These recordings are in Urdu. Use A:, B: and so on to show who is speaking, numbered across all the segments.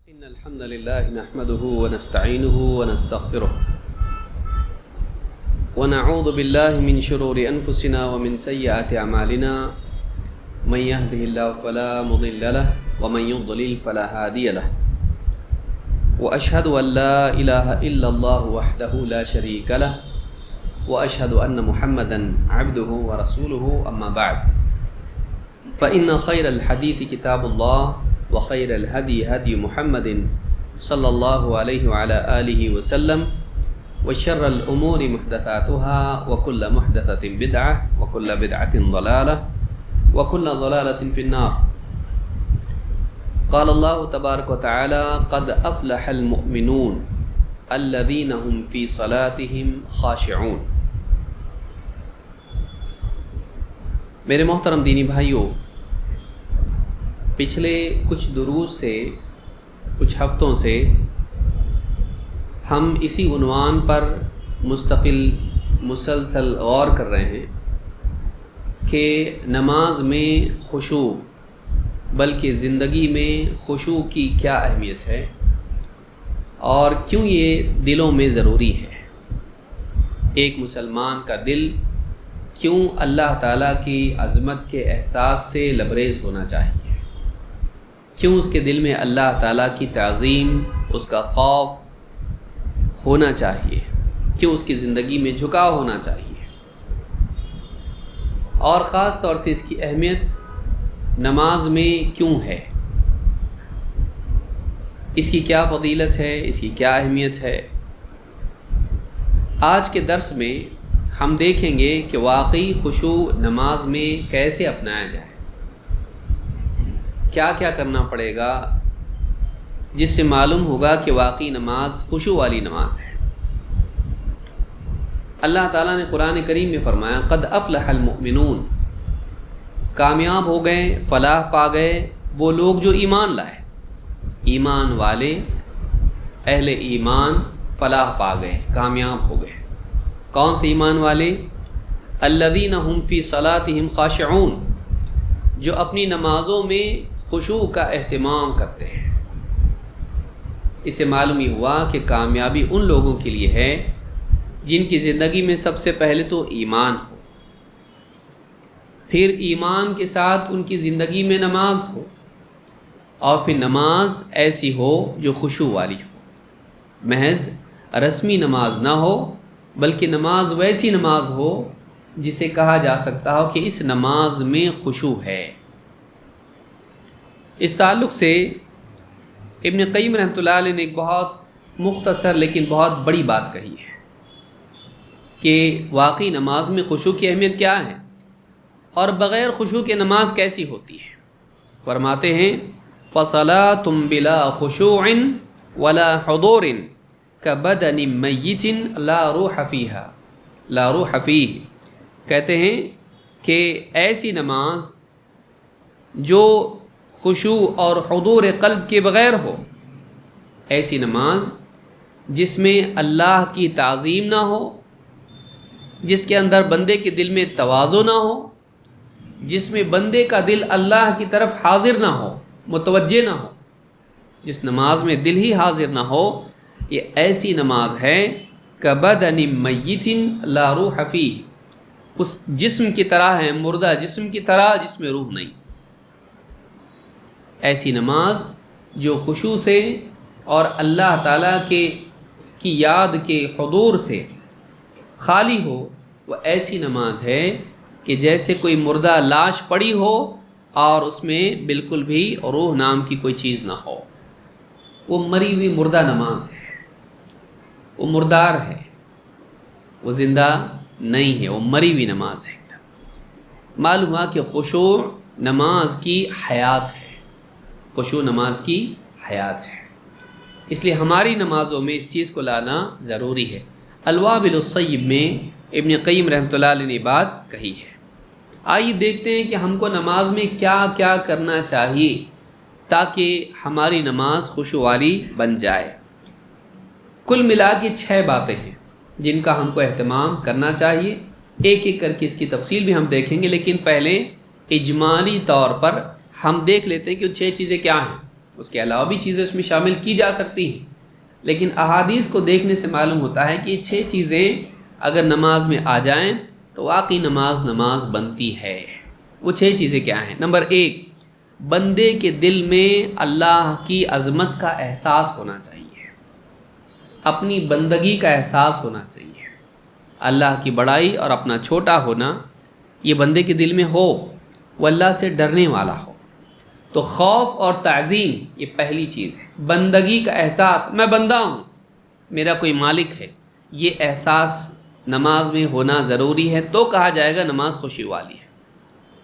A: إن الحمد لله نحمده ونستعينه ونستغفره ونعوذ بالله من شرور أنفسنا ومن سيئات أعمالنا من يهده الله فلا مضل له ومن يضلل فلا هادي له وأشهد أن لا إله إلا الله وحده لا شريك له وأشهد أن محمدا عبده ورسوله أما بعد فإن خير الحديث كتاب الله وخير الهدي هدي محمد صلى الله عليه وعلى آله وسلم وشر الأمور محدثاتها وكل محدثة بدعة وكل بدعة ضلالة وكل ضلالة في النار. قال الله تبارك وتعالى قد أفلح المؤمنون الذين هم في صلاتهم خاشعون. میرے محترم دینی بھائیوں، پچھلے کچھ دروس سے، کچھ ہفتوں سے ہم اسی عنوان پر مسلسل غور کر رہے ہیں کہ نماز میں خشوع بلکہ زندگی میں خشوع کی کیا اہمیت ہے اور کیوں یہ دلوں میں ضروری ہے. ایک مسلمان کا دل کیوں اللہ تعالیٰ کی عظمت کے احساس سے لبریز ہونا چاہیے، کیوں اس کے دل میں اللہ تعالیٰ کی تعظیم، اس کا خوف ہونا چاہیے، کیوں اس کی زندگی میں جھکاؤ ہونا چاہیے، اور خاص طور سے اس کی اہمیت نماز میں کیوں ہے، اس کی کیا فضیلت ہے، اس کی کیا اہمیت ہے. آج کے درس میں ہم دیکھیں گے کہ واقعی خشوع نماز میں کیسے اپنایا جائے، کیا کیا کرنا پڑے گا جس سے معلوم ہوگا کہ واقعی نماز خشوع والی نماز ہے. اللہ تعالیٰ نے قرآن کریم میں فرمایا قد افلح المؤمنون، کامیاب ہو گئے، فلاح پا گئے وہ لوگ جو ایمان لائے. ایمان والے، اہل ایمان فلاح پا گئے، کامیاب ہو گئے. کون سے ایمان والے؟ الذین هم فی صلاتهم خاشعون، جو اپنی نمازوں میں خشوع کا اہتمام کرتے ہیں. اس سے معلوم یہ ہوا کہ کامیابی ان لوگوں کے لیے ہے جن کی زندگی میں سب سے پہلے تو ایمان ہو، پھر ایمان کے ساتھ ان کی زندگی میں نماز ہو، اور پھر نماز ایسی ہو جو خشوع والی ہو. محض رسمی نماز نہ ہو بلکہ نماز ویسی نماز ہو جسے کہا جا سکتا ہو کہ اس نماز میں خشوع ہے. اس تعلق سے ابن قیم رحمۃ اللہ علیہ نے ایک بہت مختصر لیکن بہت بڑی بات کہی ہے کہ واقعی نماز میں خشوع کی اہمیت کیا ہے اور بغیر خشوع کے نماز کیسی ہوتی ہے. فرماتے ہیں فَصَلَاتٌ بِلَا خُشُوعٍ وَلَا حُضُورٍ كَبَدَنِ مَيِّتٍ لَا رُوحَ فِيهِ. کہتے ہیں کہ ایسی نماز جو خشوع اور حضور قلب کے بغیر ہو، ایسی نماز جس میں اللہ کی تعظیم نہ ہو، جس کے اندر بندے کے دل میں تواضع نہ ہو، جس میں بندے کا دل اللہ کی طرف حاضر نہ ہو، متوجہ نہ ہو، جس نماز میں دل ہی حاضر نہ ہو، یہ ایسی نماز ہے کبدن میت لا روح فیہ، اس جسم کی طرح ہے، مردہ جسم کی طرح جس میں روح نہیں. ایسی نماز جو خشوع سے اور اللہ تعالیٰ کی یاد کے حضور سے خالی ہو، وہ ایسی نماز ہے کہ جیسے کوئی مردہ لاش پڑی ہو اور اس میں بالکل بھی روح نام کی کوئی چیز نہ ہو. وہ مری ہوئی مردہ نماز ہے، وہ مردار ہے، وہ زندہ نہیں ہے، وہ مری ہوئی نماز ہے. معلوم ہوا کہ خشوع نماز کی حیات ہے، خشوع نماز کی حیات ہے. اس لیے ہماری نمازوں میں اس چیز کو لانا ضروری ہے. الوابل الصیب میں ابن قیم رحمۃ اللہ علیہ نے بات کہی ہے. آئیے دیکھتے ہیں کہ ہم کو نماز میں کیا کیا کرنا چاہیے تاکہ ہماری نماز خشوع والی بن جائے. کل ملا کے 6 باتیں ہیں جن کا ہم کو اہتمام کرنا چاہیے. ایک ایک کر کے اس کی تفصیل بھی ہم دیکھیں گے، لیکن پہلے اجمالی طور پر ہم دیکھ لیتے ہیں کہ وہ 6 چیزیں کیا ہیں. اس کے علاوہ بھی چیزیں اس میں شامل کی جا سکتی ہیں، لیکن احادیث کو دیکھنے سے معلوم ہوتا ہے کہ یہ 6 چیزیں اگر نماز میں آ جائیں تو واقعی نماز بنتی ہے۔ وہ 6 چیزیں کیا ہیں؟ نمبر 1، بندے کے دل میں اللہ کی عظمت کا احساس ہونا چاہیے، اپنی بندگی کا احساس ہونا چاہیے، اللہ کی بڑائی اور اپنا چھوٹا ہونا یہ بندے کے دل میں ہو، وہ اللہ سے ڈرنے والا ہو۔ تو خوف اور تعظیم یہ پہلی چیز ہے، بندگی کا احساس، میں بندہ ہوں، میرا کوئی مالک ہے، یہ احساس نماز میں ہونا ضروری ہے، تو کہا جائے گا نماز خشوع والی ہے،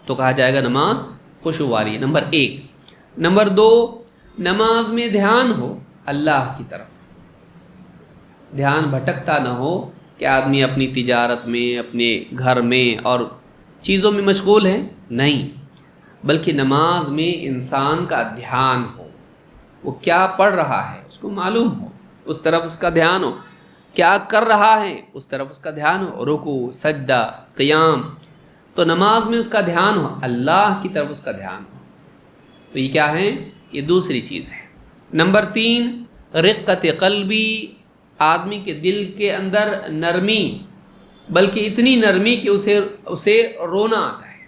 A: تو کہا جائے گا نماز خشوع والی ہے۔ نمبر 1۔ نمبر 2، نماز میں دھیان ہو اللہ کی طرف، دھیان بھٹکتا نہ ہو کہ آدمی اپنی تجارت میں، اپنے گھر میں اور چیزوں میں مشغول ہے، نہیں، بلکہ نماز میں انسان کا دھیان ہو، وہ کیا پڑھ رہا ہے اس کو معلوم ہو، اس طرف اس کا دھیان ہو، کیا کر رہا ہے اس طرف اس کا دھیان ہو، رکوع، سجدہ، قیام، تو نماز میں اس کا دھیان ہو، اللہ کی طرف اس کا دھیان ہو، تو یہ کیا ہے؟ یہ دوسری چیز ہے۔ نمبر 3، رقت قلبی، آدمی کے دل کے اندر نرمی، بلکہ اتنی نرمی کہ اسے رونا آ جائے،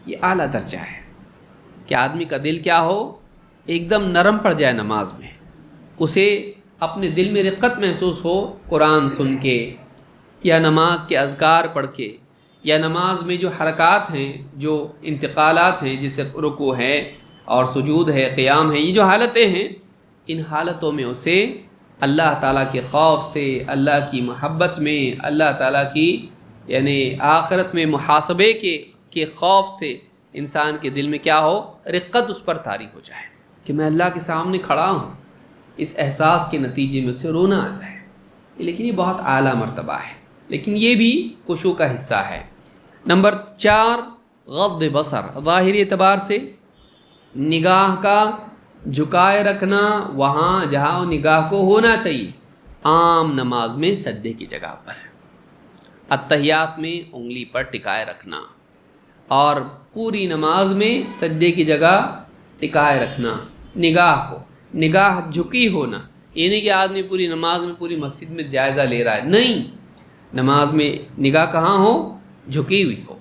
A: یہ اعلیٰ درجہ ہے کہ آدمی کا دل کیا ہو؟ ایک دم نرم پڑ جائے نماز میں، اسے اپنے دل میں رقت محسوس ہو، قرآن سن کے یا نماز کے اذکار پڑھ کے یا نماز میں جو حرکات ہیں، جو انتقالات ہیں، جیسے رکوع ہے اور سجود ہے، قیام ہے، یہ جو حالتیں ہیں، ان حالتوں میں اسے اللہ تعالیٰ کے خوف سے، اللہ کی محبت میں، اللہ تعالیٰ کی یعنی آخرت میں محاسبے کے خوف سے انسان کے دل میں کیا ہو؟ رقت اس پر طاری ہو جائے کہ میں اللہ کے سامنے کھڑا ہوں، اس احساس کے نتیجے میں اسے رونا آ جائے۔ لیکن یہ بہت اعلیٰ مرتبہ ہے، لیکن یہ بھی خشوع کا حصہ ہے۔ نمبر 4، غض بصر، ظاہری اعتبار سے نگاہ کا جھکائے رکھنا وہاں جہاں وہ نگاہ کو ہونا چاہیے، عام نماز میں سجدے کی جگہ پر، اتحیات میں انگلی پر ٹکائے رکھنا، اور پوری نماز میں سجدے کی جگہ ٹکائے رکھنا نگاہ کو، نگاہ جھکی ہونا، یہ نہیں کہ آدمی پوری نماز میں پوری مسجد میں جائزہ لے رہا ہے، نہیں، نماز میں نگاہ کہاں ہو؟ جھکی ہوئی ہو۔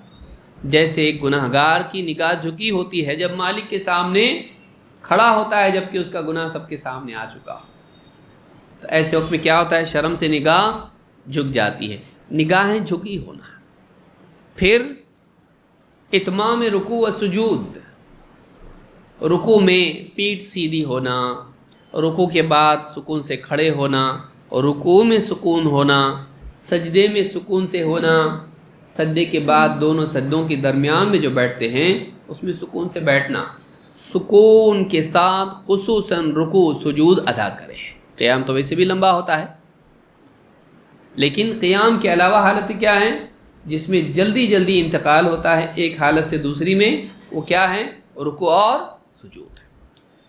A: جیسے ایک گناہگار کی نگاہ جھکی ہوتی ہے جب مالک کے سامنے کھڑا ہوتا ہے، جبکہ اس کا گناہ سب کے سامنے آ چکا ہو، تو ایسے وقت میں کیا ہوتا ہے؟ شرم سے نگاہ جھک جاتی ہے، نگاہیں جھکی ہونا۔ پھر اتمام رکوع و سجود، رکوع میں پیٹھ سیدھی ہونا، رکوع کے بعد سکون سے کھڑے ہونا، اور رکوع میں سکون ہونا، سجدے میں سکون سے ہونا، سجدے کے بعد دونوں سجدوں کے درمیان میں جو بیٹھتے ہیں اس میں سکون سے بیٹھنا، سکون کے ساتھ خصوصاً رکوع سجود ادا کرے۔ قیام تو ویسے بھی لمبا ہوتا ہے، لیکن قیام کے علاوہ حالتیں کیا ہیں جس میں جلدی جلدی انتقال ہوتا ہے ایک حالت سے دوسری میں؟ وہ کیا ہیں؟ رکوع اور سجود۔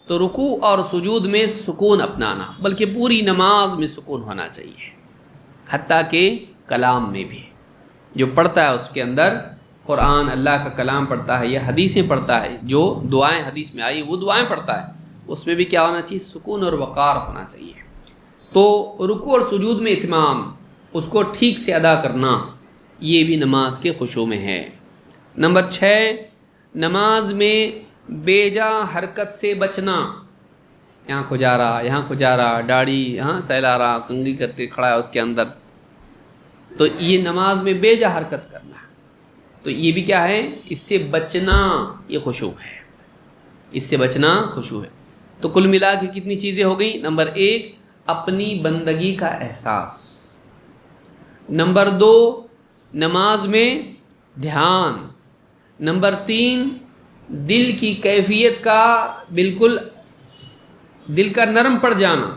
A: تو رکوع اور سجود میں سکون اپنانا، بلکہ پوری نماز میں سکون ہونا چاہیے، حتیٰ کہ کلام میں بھی، جو پڑھتا ہے اس کے اندر قرآن اللہ کا کلام پڑھتا ہے یا حدیثیں پڑھتا ہے، جو دعائیں حدیث میں آئی وہ دعائیں پڑھتا ہے، اس میں بھی کیا ہونا چاہیے؟ سکون اور وقار ہونا چاہیے۔ تو رکوع اور سجود میں اتمام، اس کو ٹھیک سے ادا کرنا، یہ بھی نماز کے خشوع میں ہے۔ نمبر 6، نماز میں بے جا حرکت سے بچنا، یہاں کو جا رہا، یہاں کو جا رہا، داڑھی یہاں سہلا رہا، کنگھی کرتے کھڑا ہے اس کے اندر، تو یہ نماز میں بے جا حرکت کرنا، تو یہ بھی کیا ہے؟ اس سے بچنا، یہ خشوع ہے، اس سے بچنا خشوع ہے۔ تو کل ملا کے کتنی چیزیں ہو گئیں؟ نمبر 1، اپنی بندگی کا احساس، نمبر 2، نماز میں دھیان، نمبر 3، دل کی کیفیت کا بالکل دل کا نرم پڑ جانا،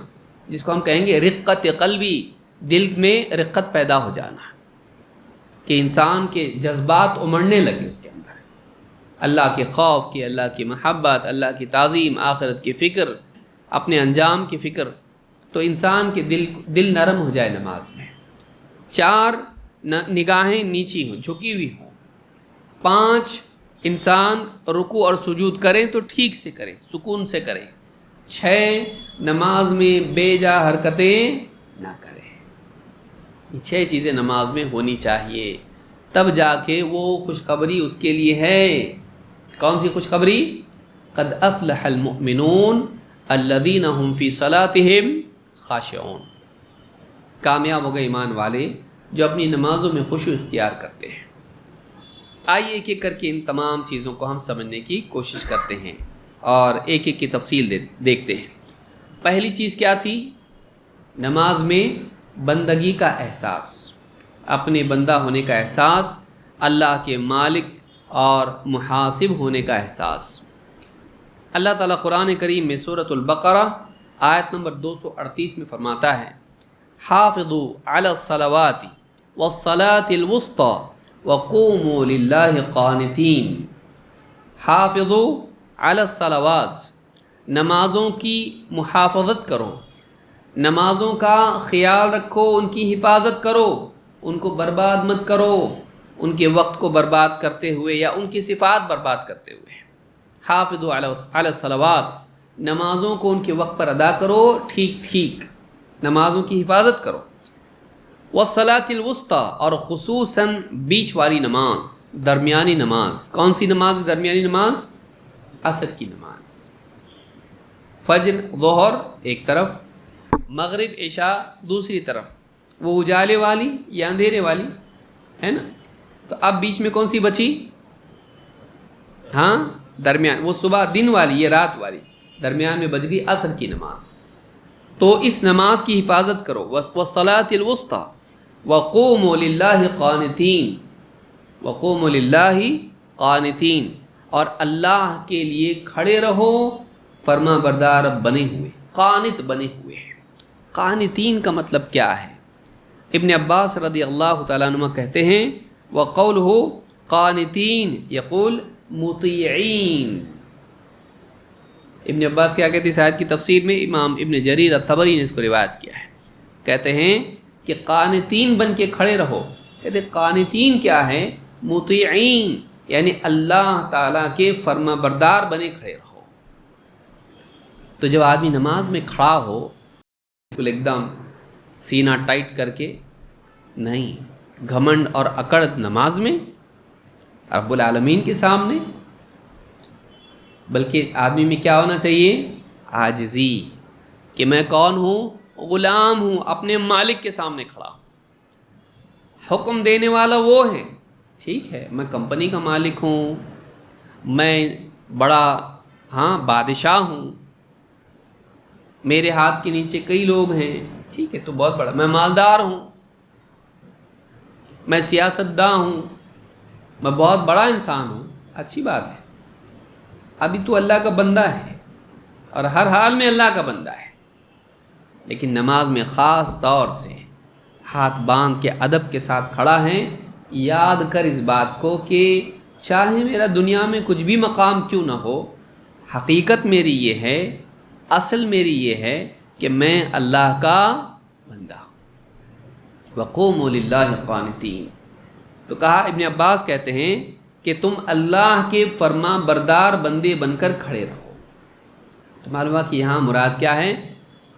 A: جس کو ہم کہیں گے رقت قلبی، دل میں رقت پیدا ہو جانا، کہ انسان کے جذبات امڑنے لگے اس کے اندر، اللہ کے خوف کی، اللہ کی محبت، اللہ کی تعظیم، آخرت کی فکر، اپنے انجام کی فکر، تو انسان کے دل نرم ہو جائے نماز میں۔ 4، نگاہیں نیچی ہوں، جھکی ہوئی ہوں۔ 5، انسان رکوع اور سجود کریں تو ٹھیک سے کریں، سکون سے کریں، 6 نماز میں بے جا حرکتیں نہ کرے. یہ 6 چیزیں نماز میں ہونی چاہیے، تب جا کے وہ خوشخبری اس کے لیے ہے. کون سی خوشخبری؟ قد افلح المؤمنون الذین هم فی صلاتهم خاشعون. کامیاب ہو گئے ایمان والے جو اپنی نمازوں میں خشوع اختیار کرتے ہیں. آئیے ایک ایک کر کے ان تمام چیزوں کو ہم سمجھنے کی کوشش کرتے ہیں اور ایک ایک کی تفصیل دیکھتے ہیں. پہلی چیز کیا تھی؟ نماز میں بندگی کا احساس، اپنے بندہ ہونے کا احساس، اللہ کے مالک اور محاسب ہونے کا احساس. اللہ تعالیٰ قرآن کریم میں سورۃ البقرہ آیت نمبر 238 میں فرماتا ہے حافظوا علی الصلوات والصلاة الوسطی وقوموا للہ قانتین. حافظوا علی الصلوات، نمازوں کی محافظت کرو، نمازوں کا خیال رکھو، ان کی حفاظت کرو، ان کو برباد مت کرو، ان کے وقت کو برباد کرتے ہوئے یا ان کی صفات برباد کرتے ہوئے. حافظوا علی الصلوات، نمازوں کو ان کے وقت پر ادا کرو، ٹھیک نمازوں کی حفاظت کرو. والصلاة الوسطی، اور خصوصاً بیچ والی نماز، درمیانی نماز. کون سی نماز؟ درمیانی نماز، عصر کی نماز. فجر ظہر ایک طرف، مغرب عشاء دوسری طرف، وہ اجالے والی یا اندھیرے والی ہے نا. تو اب بیچ میں کون سی بچی؟ ہاں درمیان، وہ صبح دن والی یہ رات والی، درمیان میں بچ گئی عصر کی نماز. تو اس نماز کی حفاظت کرو. والصلاة الوسطی وقوموا للہ قانتین، وقوموا للہ قانتین، اور اللہ کے لیے کھڑے رہو فرما بردار بنے ہوئے، قانت بنے ہوئے. قانتین کا مطلب کیا ہے؟ ابن عباس رضی اللہ تعالیٰ عنہ کہتے ہیں وقولہ قانتین یقول مطیعین. ابن عباس کیا کہتے ہیں اس آیت کی تفسیر میں؟ امام ابن جریر الطبری نے اس کو روایت کیا ہے. کہتے ہیں کہ قانتین بن کے کھڑے رہو. کہتے ہیں قانتین کیا ہے؟ مطیعین، یعنی اللہ تعالیٰ کے فرما بردار بنے کھڑے رہو. تو جب آدمی نماز میں کھڑا ہو بالکل ایک دم سینہ ٹائٹ کر کے نہیں، گھمنڈ اور اکڑ نماز میں رب العالمین کے سامنے، بلکہ آدمی میں کیا ہونا چاہیے؟ عاجزی، کہ میں کون ہوں؟ غلام ہوں، اپنے مالک کے سامنے کھڑا ہوں. حکم دینے والا وہ ہے، ٹھیک ہے میں کمپنی کا مالک ہوں، میں بڑا بادشاہ ہوں، میرے ہاتھ کے نیچے کئی لوگ ہیں، ٹھیک ہے تو بہت بڑا، میں مالدار ہوں، میں سیاستداں ہوں، میں بہت بڑا انسان ہوں. اچھی بات ہے، ابھی تو اللہ کا بندہ ہے اور ہر حال میں اللہ کا بندہ ہے. لیکن نماز میں خاص طور سے ہاتھ باندھ کے ادب کے ساتھ کھڑا ہے. یاد کر اس بات کو کہ چاہے میرا دنیا میں کچھ بھی مقام کیوں نہ ہو، حقیقت میری یہ ہے، اصل میری یہ ہے کہ میں اللہ کا بندہ ہوں. وقوموا للہ قانتین. تو کہا ابن عباس کہتے ہیں کہ تم اللہ کے فرما بردار بندے بن کر کھڑے رہو. تو معلوم ہوا کہ یہاں مراد کیا ہے؟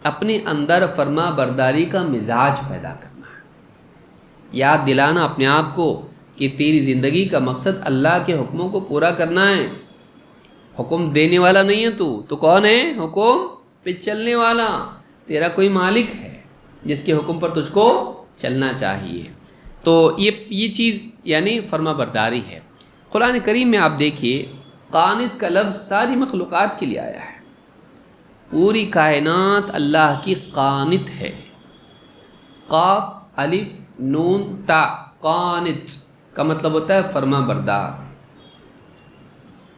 A: اپنے اندر فرما برداری کا مزاج پیدا کرنا ہے، یاد دلانا اپنے آپ کو کہ تیری زندگی کا مقصد اللہ کے حکموں کو پورا کرنا ہے. حکم دینے والا نہیں ہے تو کون ہے؟ حکم پہ چلنے والا. تیرا کوئی مالک ہے جس کے حکم پر تجھ کو چلنا چاہیے. تو یہ چیز یعنی فرما برداری ہے. قرآن کریم میں آپ دیکھیے قانت کا لفظ ساری مخلوقات کے لیے آیا ہے. پوری کائنات اللہ کی قانت ہے. قاف الف نون تا، قانت کا مطلب ہوتا ہے فرما بردار.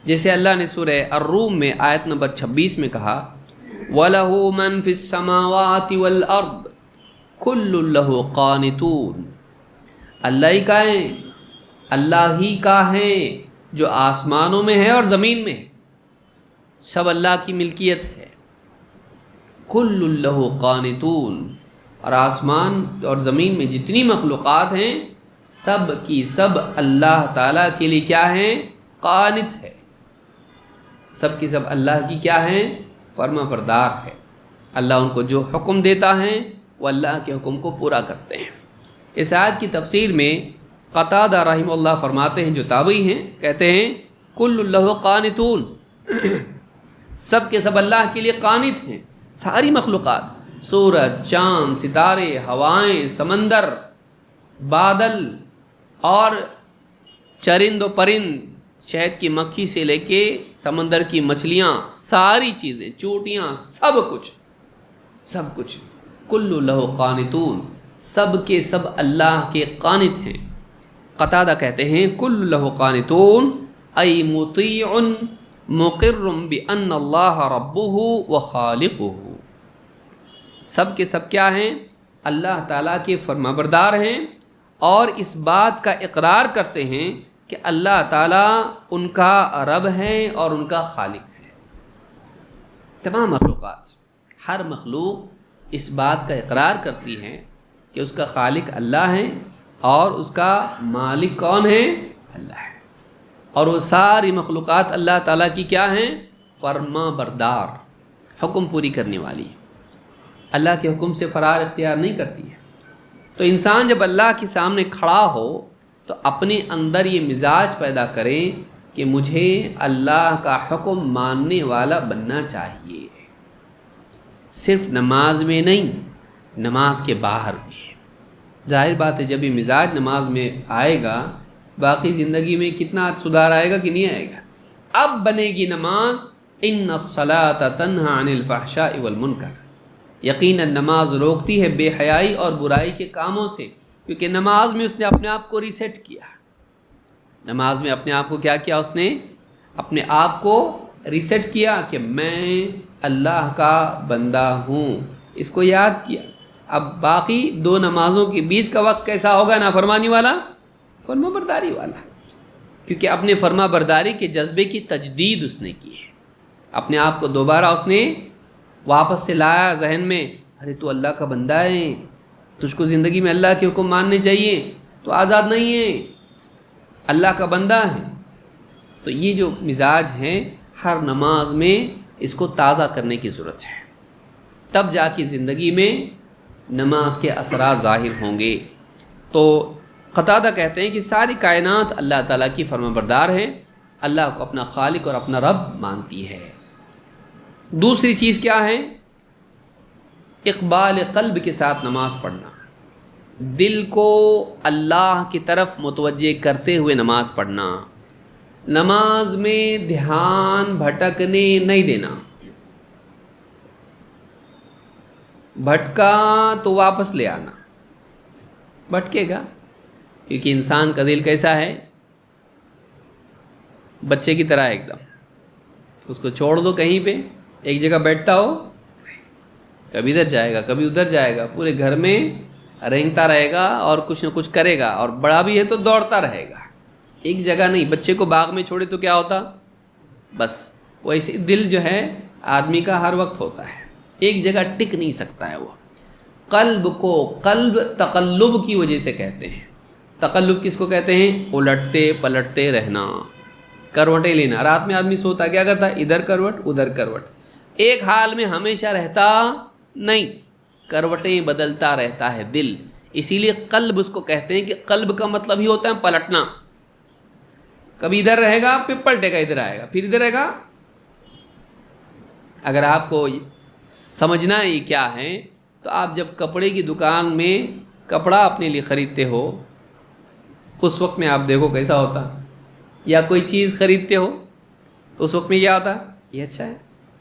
A: جیسے اللہ نے سورہ الروم میں آیت نمبر 26 میں کہا وَلَهُ مَن فِي السَّمَاوَاتِ وَالْأَرْضِ كُلٌّ لَهُ قَانِتُونَ. اللہ ہی کا ہے، اللہ ہی کا ہے جو آسمانوں میں ہے اور زمین میں ہے، سب اللہ کی ملکیت ہے. كُلٌّ لَهُ قَانِتُونَ. اور آسمان اور زمین میں جتنی مخلوقات ہیں سب کی سب اللہ تعالیٰ کے لیے کیا ہیں؟ قانت ہے. سب کی سب اللہ کی کیا ہیں؟ فرما بردار ہے۔ اللہ ان کو جو حکم دیتا ہے وہ اللہ کے حکم کو پورا کرتے ہیں۔ اس آیت کی تفسیر میں قتادہ رحمہ اللہ فرماتے ہیں، جو تابعی ہیں، کہتے ہیں کل اللہ قانتون، سب کے سب اللہ کے لیے قانت ہیں۔ ساری مخلوقات، سورج، چاند، ستارے، ہوائیں، سمندر، بادل اور چرند و پرند، شہد کی مکھی سے لے کے سمندر کی مچھلیاں، ساری چیزیں، چوٹیاں، سب کچھ کل لہ قانتون، سب کے سب اللہ کے قانت ہیں۔ قتادہ کہتے ہیں کل لہ قانتون ای مطیع مقر بان اللہ ربہ و خالقہ، سب کے سب کیا ہیں؟ اللہ تعالیٰ کے فرما بردار ہیں اور اس بات کا اقرار کرتے ہیں کہ اللہ تعالیٰ ان کا رب ہے اور ان کا خالق ہے۔ تمام مخلوقات، ہر مخلوق اس بات کا اقرار کرتی ہے کہ اس کا خالق اللہ ہے اور اس کا مالک کون ہے؟ اللہ ہے، اور وہ ساری مخلوقات اللہ تعالیٰ کی کیا ہیں؟ فرما بردار، حکم پوری کرنے والی، اللہ کے حکم سے فرار اختیار نہیں کرتی ہے۔ تو انسان جب اللہ کے سامنے کھڑا ہو تو اپنے اندر یہ مزاج پیدا کرے کہ مجھے اللہ کا حکم ماننے والا بننا چاہیے، صرف نماز میں نہیں، نماز کے باہر بھی۔ ظاہر بات ہے جب یہ مزاج نماز میں آئے گا، باقی زندگی میں کتنا سدھار آئے گا کہ نہیں آئے گا۔ اب بنے گی نماز ان الصلاۃ تنہی عن الفحشاء والمنکر، یقیناً نماز روکتی ہے بے حیائی اور برائی کے کاموں سے، کیونکہ نماز میں اس نے اپنے آپ کو ریسیٹ کیا۔ نماز میں اپنے آپ کو کیا کیا؟ اس نے اپنے آپ کو ریسیٹ کیا کہ میں اللہ کا بندہ ہوں، اس کو یاد کیا۔ اب باقی دو نمازوں کے بیچ کا وقت کیسا ہوگا؟ نافرمانی والا، فرما برداری والا، کیونکہ اپنے فرما برداری کے جذبے کی تجدید اس نے کی ہے، اپنے آپ کو دوبارہ اس نے واپس سے لایا ذہن میں، ارے تو اللہ کا بندہ ہے، تجھ کو زندگی میں اللہ کے حکم ماننے چاہیے، تو آزاد نہیں ہے، اللہ کا بندہ ہے۔ تو یہ جو مزاج ہیں ہر نماز میں اس کو تازہ کرنے کی ضرورت ہے، تب جا کے زندگی میں نماز کے اثرات ظاہر ہوں گے۔ تو قتادہ کہتے ہیں کہ ساری کائنات اللہ تعالیٰ کی فرما بردار ہے، اللہ کو اپنا خالق اور اپنا رب مانتی ہے۔ دوسری چیز کیا ہے؟ اقبال قلب کے ساتھ نماز پڑھنا، دل کو اللہ کی طرف متوجہ کرتے ہوئے نماز پڑھنا، نماز میں دھیان بھٹکنے نہیں دینا۔ بھٹکا تو واپس لے آنا، بھٹکے گا کیونکہ انسان کا دل کیسا ہے؟ بچے کی طرح ایک دم، اس کو چھوڑ دو کہیں پہ، ایک جگہ بیٹھتا ہو، کبھی ادھر جائے گا کبھی ادھر جائے گا، پورے گھر میں رینگتا رہے گا اور کچھ نہ کچھ کرے گا، اور بڑا بھی ہے تو دوڑتا رہے گا، ایک جگہ نہیں۔ بچے کو باغ میں چھوڑے تو کیا ہوتا؟ بس ویسے دل جو ہے آدمی کا ہر وقت ہوتا ہے، ایک جگہ ٹک نہیں سکتا ہے وہ۔ قلب کو قلب تقلب کی وجہ سے کہتے ہیں۔ تقلب کس کو کہتے ہیں؟ الٹتے پلٹتے رہنا، کروٹیں لینا۔ رات میں آدمی سوتا کیا کرتا ہے؟ ادھر کروٹ ادھر کروٹ، ایک حال میں ہمیشہ رہتا نہیں، کروٹیں بدلتا رہتا ہے دل۔ اسی لیے قلب اس کو کہتے ہیں کہ قلب کا مطلب ہی ہوتا ہے پلٹنا، کبھی ادھر رہے گا پھر پلٹے گا، ادھر آئے گا پھر ادھر رہے گا۔ اگر آپ کو سمجھنا یہ کیا ہے تو آپ جب کپڑے کی دکان میں کپڑا اپنے لیے خریدتے ہو اس وقت میں آپ دیکھو کیسا ہوتا، یا کوئی چیز خریدتے ہو تو اس وقت میں یہ آتا یہ اچھا ہے،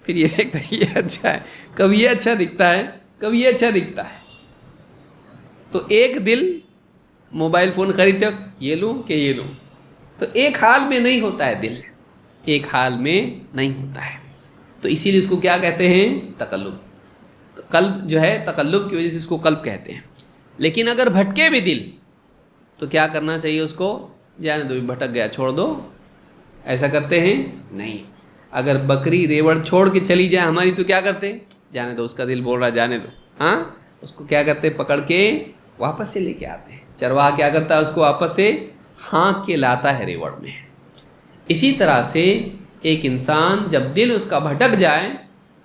A: پھر یہ دیکھتا ہے یہ اچھا ہے، کبھی یہ اچھا دکھتا ہے کبھی یہ اچھا دکھتا ہے۔ تو ایک دل موبائل فون خریدتے ہو یہ لوں کہ یہ لوں، تو ایک حال میں نہیں ہوتا ہے دل، ایک حال میں نہیں ہوتا ہے۔ تو اسی لیے اس کو کیا کہتے ہیں؟ تقلب۔ قلب جو ہے تقلب کی وجہ سے اس کو قلب کہتے ہیں۔ لیکن اگر بھٹکے بھی دل تو کیا کرنا چاہیے؟ اس کو جانے دو، بھٹک گیا چھوڑ دو، ایسا کرتے ہیں نہیں۔ اگر بکری ریوڑ چھوڑ کے چلی جائے ہماری تو کیا کرتے؟ جانے دو، اس کا دل بول رہا جانے دو، ہاں اس کو کیا کرتے؟ پکڑ کے واپس سے لے کے آتے ہیں۔ چرواہا کیا کرتا ہے؟ اس کو واپس سے ہانک کے لاتا ہے ریوڑ میں۔ اسی طرح سے ایک انسان جب دل اس کا بھٹک جائے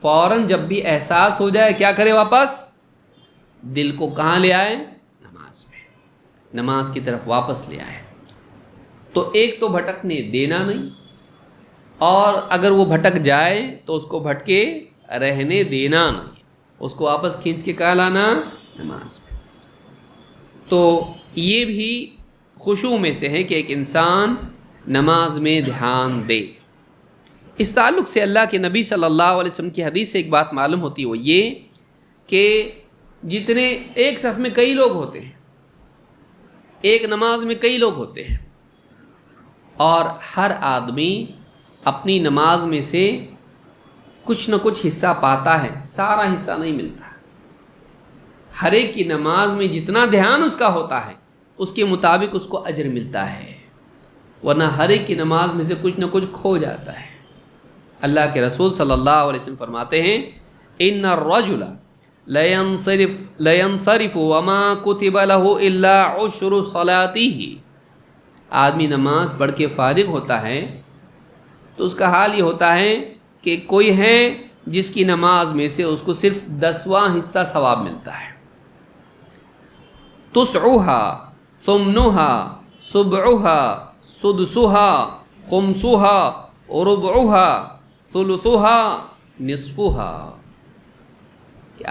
A: فوراً جب بھی احساس ہو جائے کیا کرے؟ واپس دل کو کہاں لے آئے؟ نماز میں، نماز کی طرف واپس لے آئے۔ تو ایک تو بھٹکنے دینا نہیں، اور اگر وہ بھٹک جائے تو اس کو بھٹکے رہنے دینا نہیں، اس کو واپس کھینچ کے کہاں لانا؟ نماز میں۔ تو یہ بھی خشوع میں سے ہے کہ ایک انسان نماز میں دھیان دے۔ اس تعلق سے اللہ کے نبی صلی اللہ علیہ وسلم کی حدیث سے ایک بات معلوم ہوتی ہے، وہ یہ کہ جتنے ایک صف میں کئی لوگ ہوتے ہیں، ایک نماز میں کئی لوگ ہوتے ہیں، اور ہر آدمی اپنی نماز میں سے کچھ نہ کچھ حصہ پاتا ہے، سارا حصہ نہیں ملتا۔ ہر ایک کی نماز میں جتنا دھیان اس کا ہوتا ہے اس کے مطابق اس کو اجر ملتا ہے، ورنہ ہر ایک کی نماز میں سے کچھ نہ کچھ کھو جاتا ہے۔ اللہ کے رسول صلی اللہ علیہ وسلم فرماتے ہیں ان الرجل لینصرف وما کتب له الا عشر صلاته، آدمی نماز پڑھ کے فارغ ہوتا ہے تو اس کا حال یہ ہوتا ہے کہ کوئی ہے جس کی نماز میں سے اس کو صرف 10واں حصہ ثواب ملتا ہے۔ تسعها ثمنها سبعها سدسها خمسها ربعها ثلثها نصفها، کہ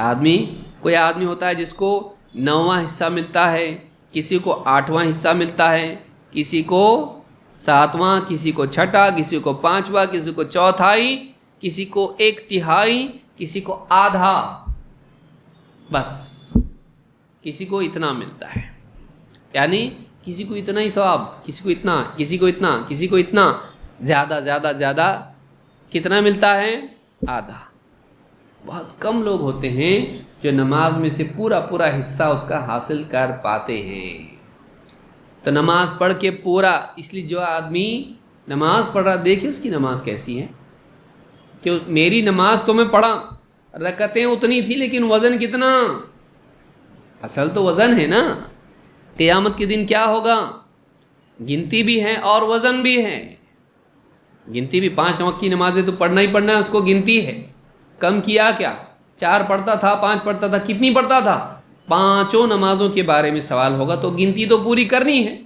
A: کوئی آدمی ہوتا ہے جس کو 9واں حصہ ملتا ہے، کسی کو 8واں حصہ ملتا ہے، کسی کو 7واں، کسی کو 6واں، کسی کو 5واں، کسی کو 1/4، کسی کو 1/3، کسی کو آدھا، بس کسی کو اتنا ملتا ہے۔ یعنی کسی کو اتنا ہی ثواب، کسی کو اتنا، کسی کو اتنا، کسی کو اتنا، زیادہ زیادہ زیادہ کتنا ملتا ہے؟ آدھا۔ بہت کم لوگ ہوتے ہیں جو نماز میں سے پورا پورا حصہ اس کا حاصل کر پاتے ہیں۔ تو نماز پڑھ کے پورا، اس لیے جو آدمی نماز پڑھ رہا دیکھے اس کی نماز کیسی ہے، کہ میری نماز تو میں پڑھا، رکعتیں اتنی تھی لیکن وزن کتنا؟ اصل تو وزن ہے نا۔ قیامت کے دن کیا ہوگا؟ گنتی بھی ہے اور وزن بھی ہے۔ گنتی بھی 5 وقت کی نمازیں تو پڑھنا ہی پڑھنا ہے، اس کو گنتی ہے۔ کم کیا کیا؟ 4 پڑھتا تھا، 5 پڑھتا تھا، کتنی پڑھتا تھا؟ 5 نمازوں کے بارے میں سوال ہوگا، تو گنتی تو پوری کرنی ہے،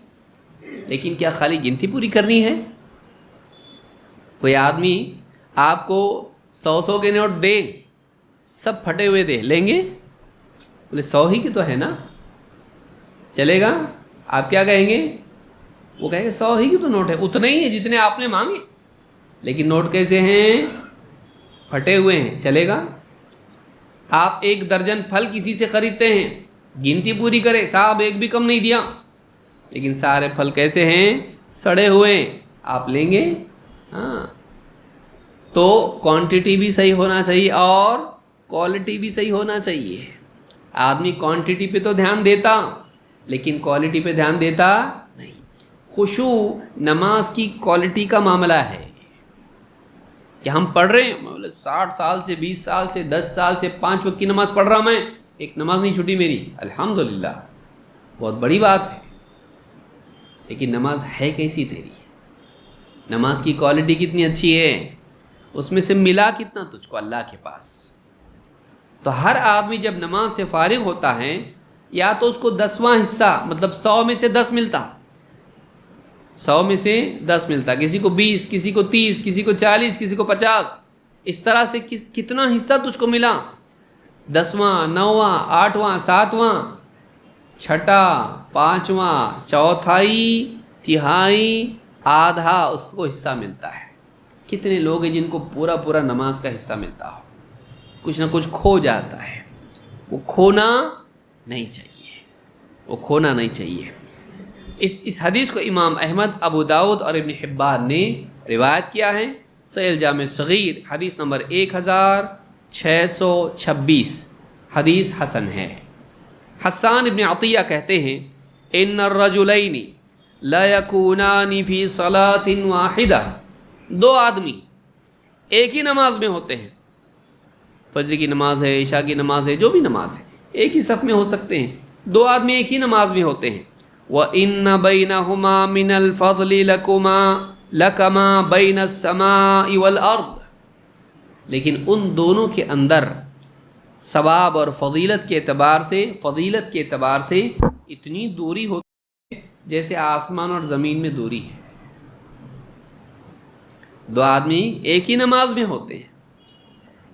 A: لیکن کیا خالی گنتی پوری کرنی ہے؟ کوئی آدمی آپ کو 100 کے نوٹ دے، سب پھٹے ہوئے دے، لیں گے؟ بولے 100 ہی کی تو ہے نا، چلے گا؟ آپ کیا کہیں گے؟ وہ کہیں گے 100 ہی کی تو نوٹ ہے، اتنے ہی ہیں جتنے آپ نے مانگے، لیکن نوٹ کیسے ہیں؟ پھٹے ہوئے ہیں، چلے گا؟ آپ 1 درجن پھل کسی سے خریدتے ہیں، گنتی پوری کرے، صاحب ایک بھی کم نہیں دیا، لیکن سارے پھل کیسے ہیں؟ سڑے ہوئے، آپ لیں گے؟ ہاں۔ تو کوانٹٹی بھی صحیح ہونا چاہیے اور کوالٹی بھی صحیح ہونا چاہیے۔ آدمی کوانٹٹی پہ تو دھیان دیتا لیکن کوالٹی پہ دھیان دیتا نہیں۔ خشوع نماز کی کوالٹی کا معاملہ ہے کہ ہم پڑھ رہے ہیں 60 سال سے، 20 سال سے، 10 سال سے 5 وقت کی نماز پڑھ رہا میں، ایک نماز نہیں چھوٹی میری، الحمدللہ، بہت بڑی بات ہے، لیکن نماز ہے کیسی تیری؟ نماز کی کوالٹی کتنی اچھی ہے؟ اس میں سے ملا کتنا تجھ کو اللہ کے پاس؟ تو ہر آدمی جب نماز سے فارغ ہوتا ہے، یا تو اس کو 10واں حصہ، مطلب 100 میں سے 10 ملتا، 100 میں سے 10 ملتا، کسی کو 20، کسی کو 30، کسی کو 40، کسی کو 50، اس طرح سے کتنا حصہ تجھ کو ملا؟ 10واں، 9واں، 8واں، 7واں، 6واں، 5واں، چوتھائی، تہائی، آدھا اس کو حصہ ملتا ہے۔ کتنے لوگ ہیں جن کو پورا پورا نماز کا حصہ ملتا ہو، کچھ نہ کچھ کھو جاتا ہے۔ وہ کھونا نہیں چاہیے، وہ کھونا نہیں چاہیے۔ اس حدیث کو امام احمد، ابو داؤد اور ابن حبان نے روایت کیا ہے۔ صحیح الجامع صغیر حدیث نمبر 1626، حدیث حسن ہے۔ حسان ابن عطیہ کہتے ہیں ان الرجلین لا یکونان فی صلاۃ واحدہ، 2 آدمی ایک ہی نماز میں ہوتے ہیں، فجر کی نماز ہے، عشاء کی نماز ہے، جو بھی نماز ہے، ایک ہی صف میں ہو سکتے ہیں، 2 آدمی ایک ہی نماز میں ہوتے ہیں۔ وَإِنَّ بَيْنَهُمَا مِنَ الْفَضْلِ لَكَمَا بَيْنَ السَّمَاءِ وَالْأَرْضِ، لیکن ان دونوں کے اندر ثواب اور فضیلت کے اعتبار سے اتنی دوری ہوتی ہے جیسے آسمان اور زمین میں دوری ہے. دو آدمی ایک ہی نماز میں ہوتے ہیں،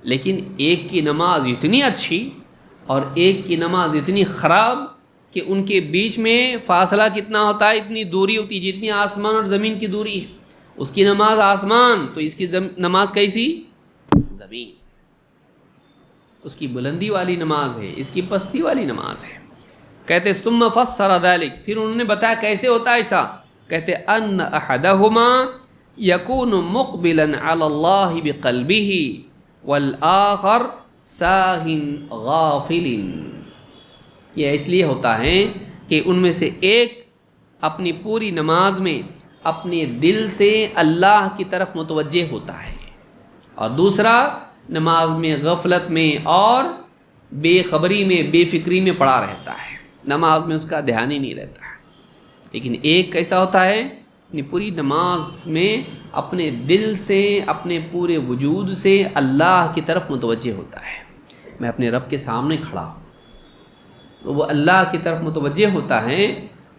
A: لیکن ایک کی نماز اتنی اچھی اور ایک کی نماز اتنی خراب کہ ان کے بیچ میں فاصلہ کتنا ہوتا ہے، اتنی دوری ہوتی ہے جتنی آسمان اور زمین کی دوری ہے. اس کی نماز آسمان تو اس کی نماز کیسی؟ زمین. اس کی بلندی والی نماز ہے، اس کی پستی والی نماز ہے. کہتے ثم فسر ذلك، پھر انہوں نے بتایا کیسے ہوتا ہے ایسا. کہتے ان احدہما یکون مقبلا علی اللہ بقلبہ والآخر ساہن غافل. یہ اس لیے ہوتا ہے کہ ان میں سے ایک اپنی پوری نماز میں اپنے دل سے اللہ کی طرف متوجہ ہوتا ہے، اور دوسرا نماز میں غفلت میں اور بے خبری میں، بے فکری میں پڑا رہتا ہے، نماز میں اس کا دھیان ہی نہیں رہتا ہے. لیکن ایک کیسا ہوتا ہے، اپنی پوری نماز میں اپنے دل سے، اپنے پورے وجود سے اللہ کی طرف متوجہ ہوتا ہے. میں اپنے رب کے سامنے کھڑا ہوں تو وہ اللہ کی طرف متوجہ ہوتا ہے،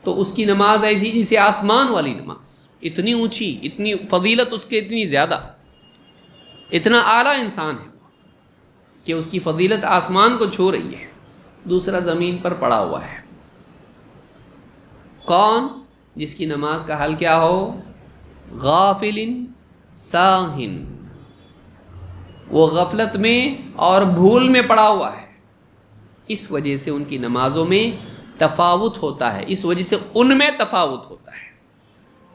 A: تو اس کی نماز ایسی جیسے آسمان والی نماز، اتنی اونچی، اتنی فضیلت اس کے اتنی زیادہ، اتنا اعلیٰ انسان ہے کہ اس کی فضیلت آسمان کو چھو رہی ہے. دوسرا زمین پر پڑا ہوا ہے. کون؟ جس کی نماز کا حل کیا ہو، غافل ساہن، وہ غفلت میں اور بھول میں پڑا ہوا ہے. اس وجہ سے ان کی نمازوں میں تفاوت ہوتا ہے، اس وجہ سے ان میں تفاوت ہوتا ہے.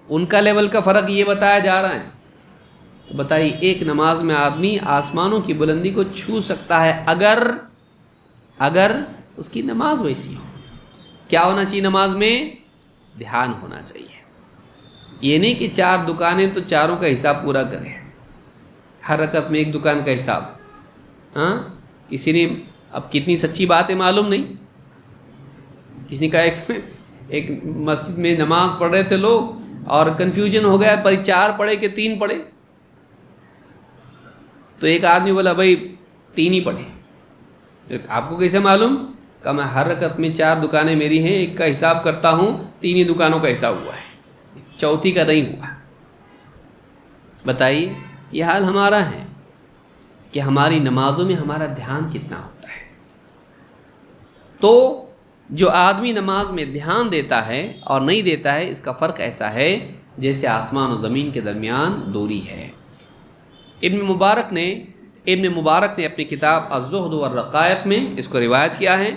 A: ان کا لیول کا فرق یہ بتایا جا رہا ہے. بتائیے ایک نماز میں آدمی آسمانوں کی بلندی کو چھو سکتا ہے اگر اس کی نماز ویسی ہو. کیا ہونا چاہیے نماز میں؟ دھیان ہونا چاہیے. یہ نہیں کہ 4 دکانیں تو چاروں کا حساب پورا کریں، ہر رکعت میں 1 دکان کا حساب. ہاں، کسی نے، اب کتنی سچی بات ہے معلوم نہیں، کسی نے کہا ایک مسجد میں نماز پڑھ رہے تھے لوگ اور کنفیوژن ہو گیا، پر 4 پڑھے کہ 3 پڑھے. تو ایک آدمی بولا بھائی 3 ہی پڑھے. آپ کو کیسے معلوم؟ کہ میں ہر رکعت میں 4 دکانیں میری ہیں، ایک کا حساب کرتا ہوں، 3 ہی دکانوں کا حساب ہوا ہے، چوتھی کا نہیں ہوا. بتائیے یہ حال ہمارا ہے کہ ہماری نمازوں میں ہمارا دھیان کتنا ہوتا ہے. تو جو آدمی نماز میں دھیان دیتا ہے اور نہیں دیتا ہے، اس کا فرق ایسا ہے جیسے آسمان و زمین کے درمیان دوری ہے. ابن مبارک نے اپنی کتاب الزہد والرقائق میں اس کو روایت کیا ہے،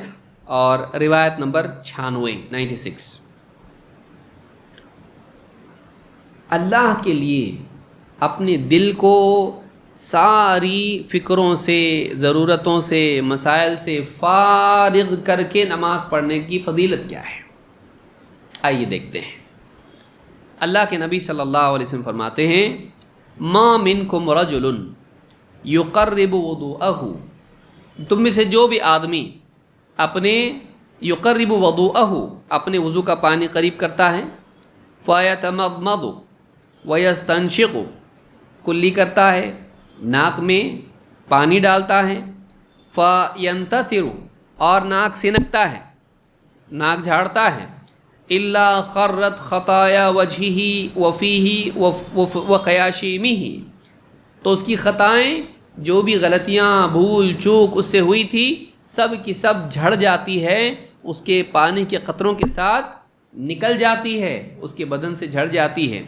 A: اور روایت نمبر 96. اللہ کے لیے اپنے دل کو ساری فکروں سے، ضرورتوں سے، مسائل سے فارغ کر کے نماز پڑھنے کی فضیلت کیا ہے. آئیے دیکھتے ہیں. اللہ کے نبی صلی اللہ علیہ وسلم فرماتے ہیں ما منکم رجل یقرب وضوءہ، تم میں سے جو بھی آدمی اپنے یقرب وضوءہ، اپنے وضو کا پانی قریب کرتا ہے، فیتمضمض ویستنشق، کلی کرتا ہے، ناک میں پانی ڈالتا ہے، فینتثر، اور ناک سنکتا ہے، ناک جھاڑتا ہے، الا خرت خطایا وجہہ وفیہ وخیاشیمہ، تو اس کی خطائیں، جو بھی غلطیاں، بھول چوک اس سے ہوئی تھی، سب کی سب جھڑ جاتی ہے، اس کے پانی کے قطروں کے ساتھ نکل جاتی ہے، اس کے بدن سے جھڑ جاتی ہے.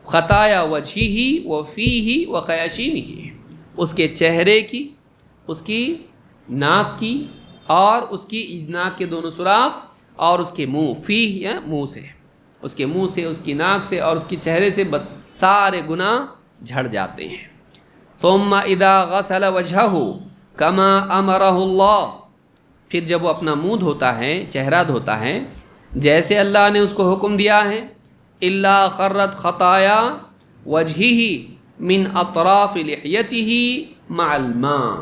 A: خطایا وجہہ وفیہ وخیاشیمہ، اس کے چہرے کی، اس کی ناک کی، اور اس کی ناک کے دونوں سوراخ، اور اس کے منہ، فیہ یا منہ سے، اس کے منہ سے، اس کی ناک سے اور اس کے چہرے سے سارے گناہ جھڑ جاتے ہیں. ثم اذا غسل وجہہ کما امرہ اللہ، پھر جب وہ اپنا منہ دھوتا ہے، چہرہ دھوتا ہے جیسے اللہ نے اس کو حکم دیا ہے، الا خرت خطایا وجہہ من اطراف لحیتہ مع الماء،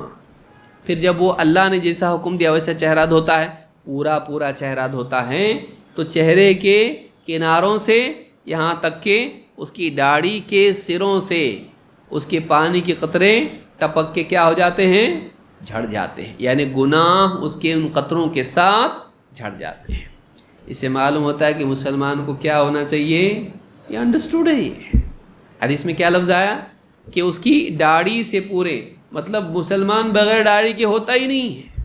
A: پھر جب وہ اللہ نے جیسا حکم دیا ویسا چہرہ دھوتا ہے، پورا چہرہ دھوتا ہے، تو چہرے کے کناروں سے یہاں تک کہ اس کی داڑھی کے سروں سے اس کے پانی کے قطرے ٹپک کے کیا ہو جاتے ہیں؟ جھڑ جاتے ہیں، یعنی گناہ اس کے ان قطروں کے ساتھ جھڑ جاتے ہیں۔ اس سے معلوم ہوتا ہے کہ مسلمان کو کیا ہونا چاہیے، یہ انڈرسٹوڈ ہے۔ یہ حدیث میں کیا لفظ آیا کہ اس کی داڑھی سے پورے، مطلب مسلمان بغیر داڑھی کے ہوتا ہی نہیں ہے،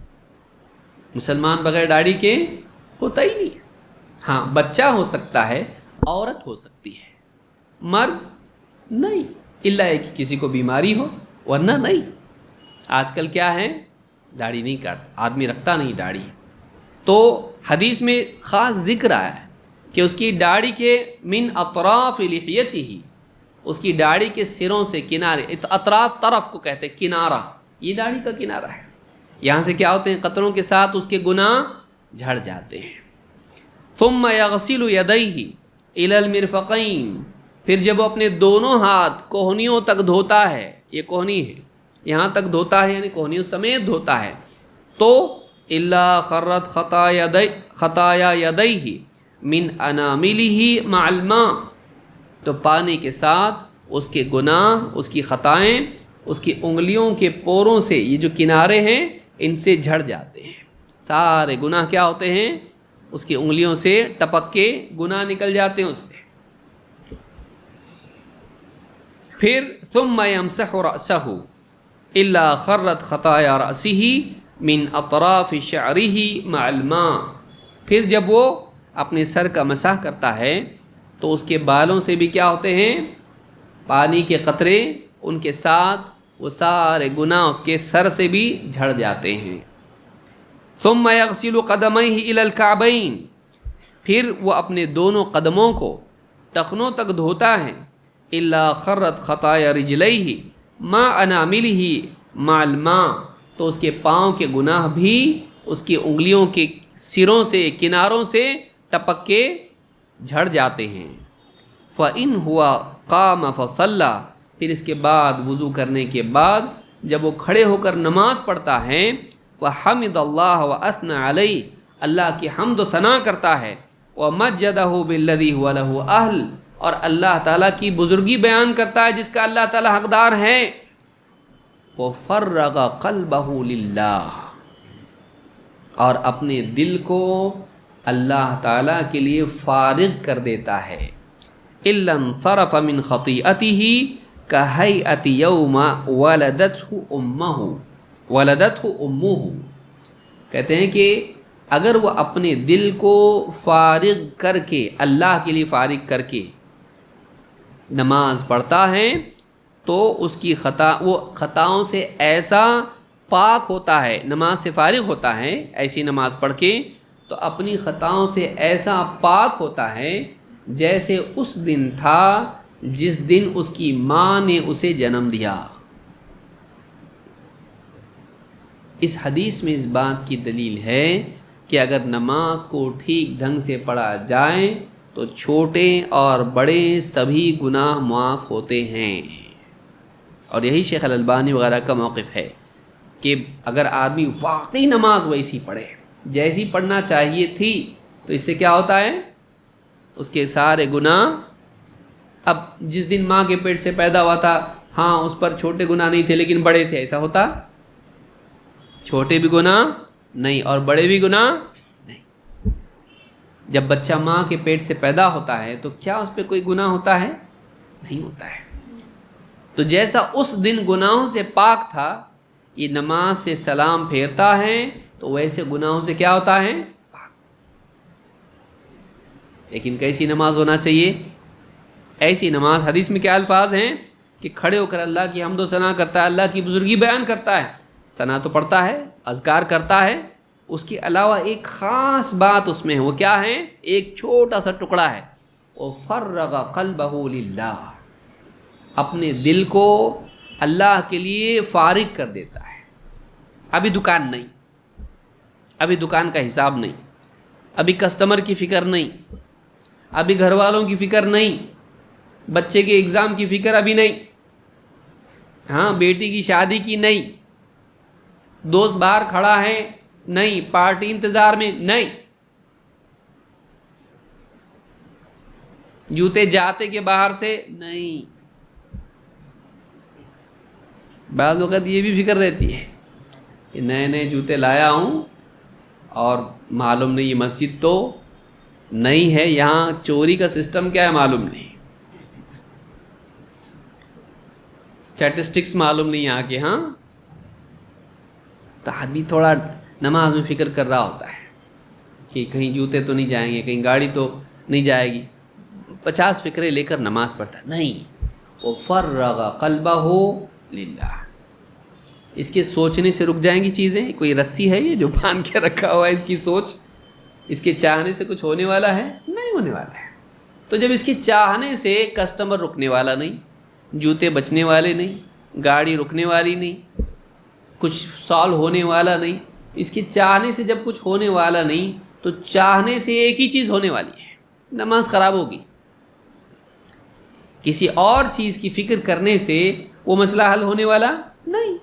A: مسلمان بغیر داڑھی کے ہوتا ہی نہیں ہے۔ ہاں بچہ ہو سکتا ہے، عورت ہو سکتی ہے، مرد نہیں، الا ہے کہ کسی کو بیماری ہو، ورنہ نہیں۔ آج کل کیا ہے، داڑھی نہیں کاٹ، آدمی رکھتا نہیں داڑھی۔ تو حدیث میں خاص ذکر آیا ہے کہ اس کی داڑھی کے من اطراف لحیتہ، اس کی داڑھی کے سروں سے کنارے، اطراف طرف کو کہتے ہیں کنارہ، یہ داڑھی کا کنارہ ہے، یہاں سے کیا ہوتے ہیں، قطروں کے ساتھ اس کے گناہ جھڑ جاتے ہیں۔ ثم یغسل یدیہ الی المرفقین، پھر جب وہ اپنے دونوں ہاتھ کوہنیوں تک دھوتا ہے، یہ کوہنی ہے، یہاں تک دھوتا ہے یعنی کوہنیوں سمیت دھوتا ہے، تو الا خرت خطایا یدیہ من اناملہ مع الماء، تو پانی کے ساتھ اس کے گناہ، اس کی خطائیں اس کی انگلیوں کے پوروں سے، یہ جو کنارے ہیں ان سے جھڑ جاتے ہیں، سارے گناہ کیا ہوتے ہیں، اس کی انگلیوں سے ٹپک کے گناہ نکل جاتے ہیں اس سے۔ پھر ثم یمسح رأسہ الا خرت خطایا رأسہ من اطراف شعرہ مع الماء، پھر جب وہ اپنے سر کا مسح کرتا ہے تو اس کے بالوں سے بھی کیا ہوتے ہیں، پانی کے قطرے ان کے ساتھ وہ سارے گناہ اس کے سر سے بھی جھڑ جاتے ہیں۔ ثم یغسل قدمیہ الی الکعبین، پھر وہ اپنے دونوں قدموں کو ٹخنوں تک دھوتا ہے، الا خرت خطایا رجلیہ مع اناملہ مع الماء، تو اس کے پاؤں کے گناہ بھی اس کی انگلیوں کے سروں سے، کناروں سے ٹپک کے جھڑ جاتے ہیں۔ فَإِنْ هُوَ قَامَ فَصَلَّى، پھر اس کے بعد وضو کرنے کے بعد جب وہ کھڑے ہو کر نماز پڑھتا ہے، فَحَمِدَ اللَّهَ وَأَثْنَى عَلَيْهِ، اللہ کی حمد و ثنا کرتا ہے، وَمَجَّدَهُ بِالَّذِي هُوَ لَهُ أَهْلٌ، اور اللہ تعالیٰ کی بزرگی بیان کرتا ہے جس کا اللہ تعالیٰ حقدار ہے، وَفَرَّغَ قَلْبَهُ لِلَّهِ، اور اپنے دل کو اللہ تعالیٰ کے لیے فارغ کر دیتا ہے، إِلَّا انصَرَفَ مِنْ خَطِيئَتِهِ كَهَيْئَةِ يَوْمَ وَلَدَتْهُ أُمُّهُ، کہتے ہیں کہ اگر وہ اپنے دل کو فارغ کر کے، اللہ کے لیے فارغ کر کے نماز پڑھتا ہے تو اس کی وہ خطاؤں سے ایسا پاک ہوتا ہے، نماز سے فارغ ہوتا ہے ایسی نماز پڑھ کے، تو اپنی خطاؤں سے ایسا پاک ہوتا ہے جیسے اس دن تھا جس دن اس کی ماں نے اسے جنم دیا۔ اس حدیث میں اس بات کی دلیل ہے کہ اگر نماز کو ٹھیک ڈھنگ سے پڑھا جائے تو چھوٹے اور بڑے سبھی گناہ معاف ہوتے ہیں، اور یہی شیخ الالبانی وغیرہ کا موقف ہے کہ اگر آدمی واقعی نماز ویسی پڑھے جیسی پڑھنا چاہیے تھی تو اس سے کیا ہوتا ہے، اس کے سارے گناہ، اب جس دن ماں کے پیٹ سے پیدا ہوا تھا، ہاں اس پر چھوٹے گناہ نہیں تھے لیکن بڑے تھے، ایسا ہوتا، چھوٹے بھی گناہ نہیں اور بڑے بھی گناہ نہیں۔ جب بچہ ماں کے پیٹ سے پیدا ہوتا ہے تو کیا اس پہ کوئی گناہ ہوتا ہے؟ نہیں ہوتا ہے۔ تو جیسا اس دن گناہوں سے پاک تھا، یہ نماز سے سلام پھیرتا ہے تو ویسے گناہوں سے کیا ہوتا ہے، پاک۔ لیکن کیسی نماز ہونا چاہیے؟ ایسی نماز، حدیث میں کیا الفاظ ہیں کہ کھڑے ہو کر اللہ کی حمد و ثنا کرتا ہے، اللہ کی بزرگی بیان کرتا ہے، ثنا تو پڑھتا ہے، اذکار کرتا ہے، اس کے علاوہ ایک خاص بات اس میں ہے، وہ کیا ہے، ایک چھوٹا سا ٹکڑا ہے، وَفَرَّغَ قَلْبَهُ لِلَّهِ، اپنے دل کو اللہ کے لیے فارغ کر دیتا ہے۔ ابھی دکان نہیں، ابھی دکان کا حساب نہیں، ابھی کسٹمر کی فکر نہیں، ابھی گھر والوں کی فکر نہیں، بچے کے ایگزام کی فکر ابھی نہیں، ہاں بیٹی کی شادی کی نہیں، دوست باہر کھڑا ہے نہیں، پارٹی انتظار میں نہیں، جوتے جاتے کے باہر سے نہیں، بعض وقت یہ بھی فکر رہتی ہے کہ نئے نئے جوتے لایا ہوں اور معلوم نہیں یہ مسجد تو نہیں ہے، یہاں چوری کا سسٹم کیا ہے معلوم نہیں، اسٹیٹسٹکس معلوم نہیں یہاں کے، ہاں تو آدمی تھوڑا نماز میں فکر کر رہا ہوتا ہے کہ کہیں جوتے تو نہیں جائیں گے، کہیں گاڑی تو نہیں جائے گی، 50 فکریں لے کر نماز پڑھتا ہے، نہیں، وہ فرغ قلبہ للہ، اس کے سوچنے سے رک جائیں گی چیزیں، کوئی رسی ہے یہ جو باندھ کے رکھا ہوا ہے، اس کی سوچ، اس کے چاہنے سے کچھ ہونے والا ہے؟ نہیں ہونے والا ہے۔ تو جب اس کے چاہنے سے کسٹمر رکنے والا نہیں، جوتے بچنے والے نہیں، گاڑی رکنے والی نہیں، کچھ سال ہونے والا نہیں، اس کے چاہنے سے جب کچھ ہونے والا نہیں تو چاہنے سے ایک ہی چیز ہونے والی ہے، نماز خراب ہوگی۔ کسی اور چیز کی فکر کرنے سے وہ مسئلہ حل ہونے والا نہیں۔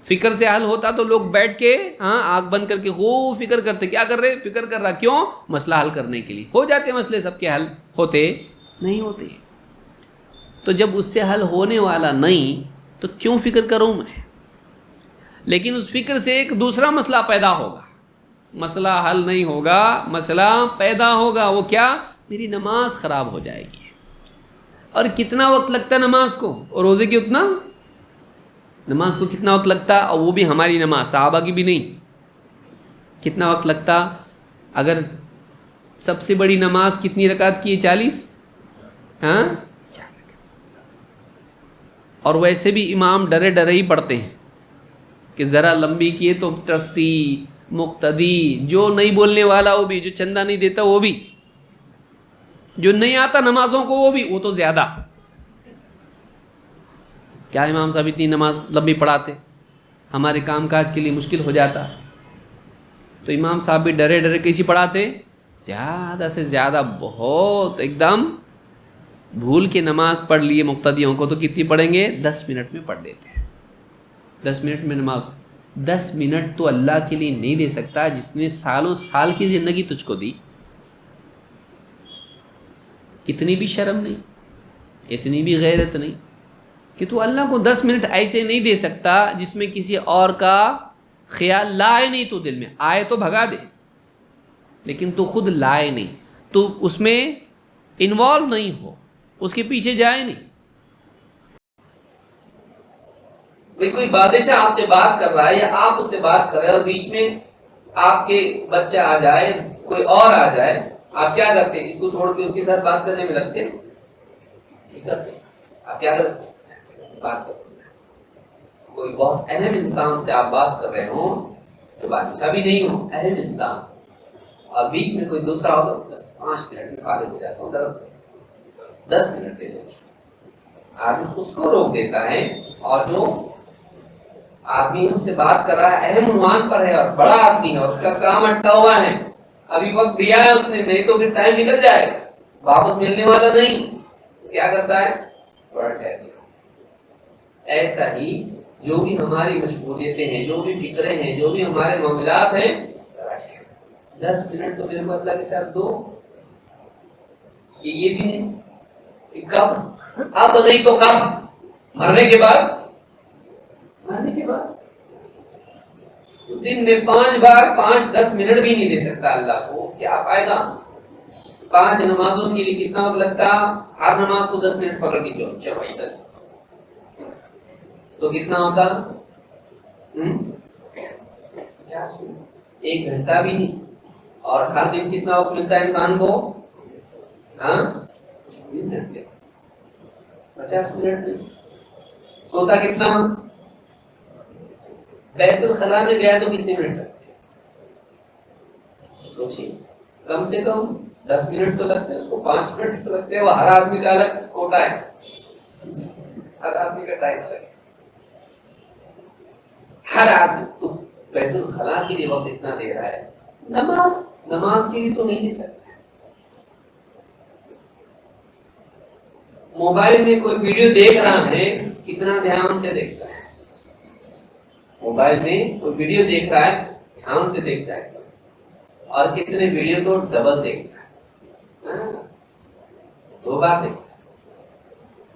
A: فکر سے حل ہوتا تو لوگ بیٹھ کے آنکھ بند کر کے خوب فکر کرتے، کیا کر رہے؟ فکر کر رہا، کیوں؟ مسئلہ حل کرنے کے لیے، ہو جاتے مسئلے سب کے حل، ہوتے نہیں ہوتے۔ تو جب اس سے حل ہونے والا نہیں تو کیوں فکر کروں میں؟ لیکن اس فکر سے ایک دوسرا مسئلہ پیدا ہوگا، مسئلہ حل نہیں ہوگا، مسئلہ پیدا ہوگا، وہ کیا؟ میری نماز خراب ہو جائے گی۔ اور کتنا وقت لگتا ہے نماز کو؟ اور روزے کی اتنا؟ نماز کو کتنا وقت لگتا؟ اور وہ بھی ہماری نماز، صحابہ کی بھی نہیں، کتنا وقت لگتا؟ اگر سب سے بڑی نماز کتنی رکعت کی ہے؟ 40، ہاں، اور ویسے بھی امام ڈرے ڈرے ہی پڑھتے ہیں کہ ذرا لمبی کیے تو ٹرسٹی، مقتدی، جو نہیں بولنے والا وہ بھی، جو چندہ نہیں دیتا وہ بھی، جو نہیں آتا نمازوں کو وہ بھی، وہ تو زیادہ۔ کیا امام صاحب اتنی نماز لمبی پڑھاتے؟ ہمارے کام کاج کے لیے مشکل ہو جاتا، تو امام صاحب بھی ڈرے ڈرے کیسی پڑھاتے؟ زیادہ سے زیادہ، بہت ایک دم بھول کے نماز پڑھ لیے مقتدیوں کو تو کتنی پڑھیں گے؟ 10 منٹ میں پڑھ دیتے ہیں، 10 منٹ میں نماز۔ 10 منٹ تو اللہ کے لیے نہیں دے سکتا جس نے سالوں سال کی زندگی تجھ کو دی؟ اتنی بھی شرم نہیں، اتنی بھی غیرت نہیں کہ تو اللہ کو 10 منٹ ایسے نہیں دے سکتا جس میں کسی اور کا خیال لائے نہیں، تو دل میں آئے تو بھگا دے، لیکن تو خود لائے نہیں، تو اس میں انوالو نہیں ہو، اس کے پیچھے جائے نہیں۔ کوئی بادشاہ آپ سے بات کر رہا ہے یا آپ اس سے بات کر رہے ہیں اور بیچ میں آپ کے بچہ آ جائے، کوئی اور آ جائے، آپ کیا کرتے؟ اس کو چھوڑ کے اس کے ساتھ بات کرنے میں لگتے؟ نہیں کرتے۔ آپ کیا کرتے؟ بات کرتے۔ کوئی بہت اہم انسان سے آپ بات کر رہے ہوں، تو بادشاہ بھی نہیں ہو، اہم انسان، اور بیچ میں کوئی دوسرا ہو تو بس 5 منٹ میں فارغ ہو جاتا ہوں، 10 منٹ دے دو۔ آدمی اس کو روک دیتا ہے، اور جو آدمی اس سے بات کر رہا ہے اہم عنوان پر ہے اور بڑا آدمی ہے اور اس کا کام اٹکا ہوا ہے، ابھی وقت دیا ہے اس نے، نہیں تو پھر ٹائم نکل جائے گا، واپس ملنے والا نہیں، تو کیا کرتا ہے؟ تھوڑا ٹھہر جاؤ۔ ایسا ہی جو بھی ہماری مشغولیتیں ہیں، جو بھی فکریں ہیں، جو بھی ہمارے معاملات ہیں، 10 منٹ تو میرے کو اللہ کے ساتھ دو۔ یہ بھی نہیں کہ کب، اب نہیں تو کب؟ مرنے کے بعد؟ مرنے کے بعد دن میں 5 بار 5-10 منٹ بھی نہیں دے سکتا اللہ کو، کیا فائدہ؟ 5 نمازوں کے لیے کتنا وقت لگتا؟ ہر نماز کو 10 منٹ پکڑ کے چلو ایسا تو کتنا ہوتا؟ 50 منٹ، 1 گھنٹہ بھی نہیں۔ اور ہر دن کتنا وقت ملتا ہے انسان کو؟ 20 گھنٹے، 50 منٹ نہیں۔ سوتا کتنا؟ بیت الخلاء میں گیا تو کتنے منٹ لگتے؟ سوچیے، کم سے کم 10 منٹ تو لگتے ہیں، اس کو 5 منٹ تو لگتے ہیں۔ وہ ہر آدمی کا الگ کوٹا ہے، ہر آدمی کا ٹائم الگ ہے، ہر آدمی۔ تو بیت الخلاء کے لیے وقت اتنا دے رہا ہے، نماز کے لیے تو نہیں دے سکتا۔ موبائل میں کوئی ویڈیو دیکھ رہا ہے، کتنا دھیان سے دیکھتا ہے؟ موبائل میں کوئی ویڈیو دیکھ رہا ہے، دھیان سے دیکھتا ہے، اور کتنے ویڈیو تو ڈبل دیکھتا ہے، 2 بار دیکھتا ہے۔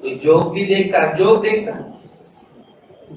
A: کوئی جوک بھی دیکھتا ہے،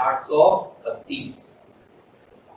A: 832।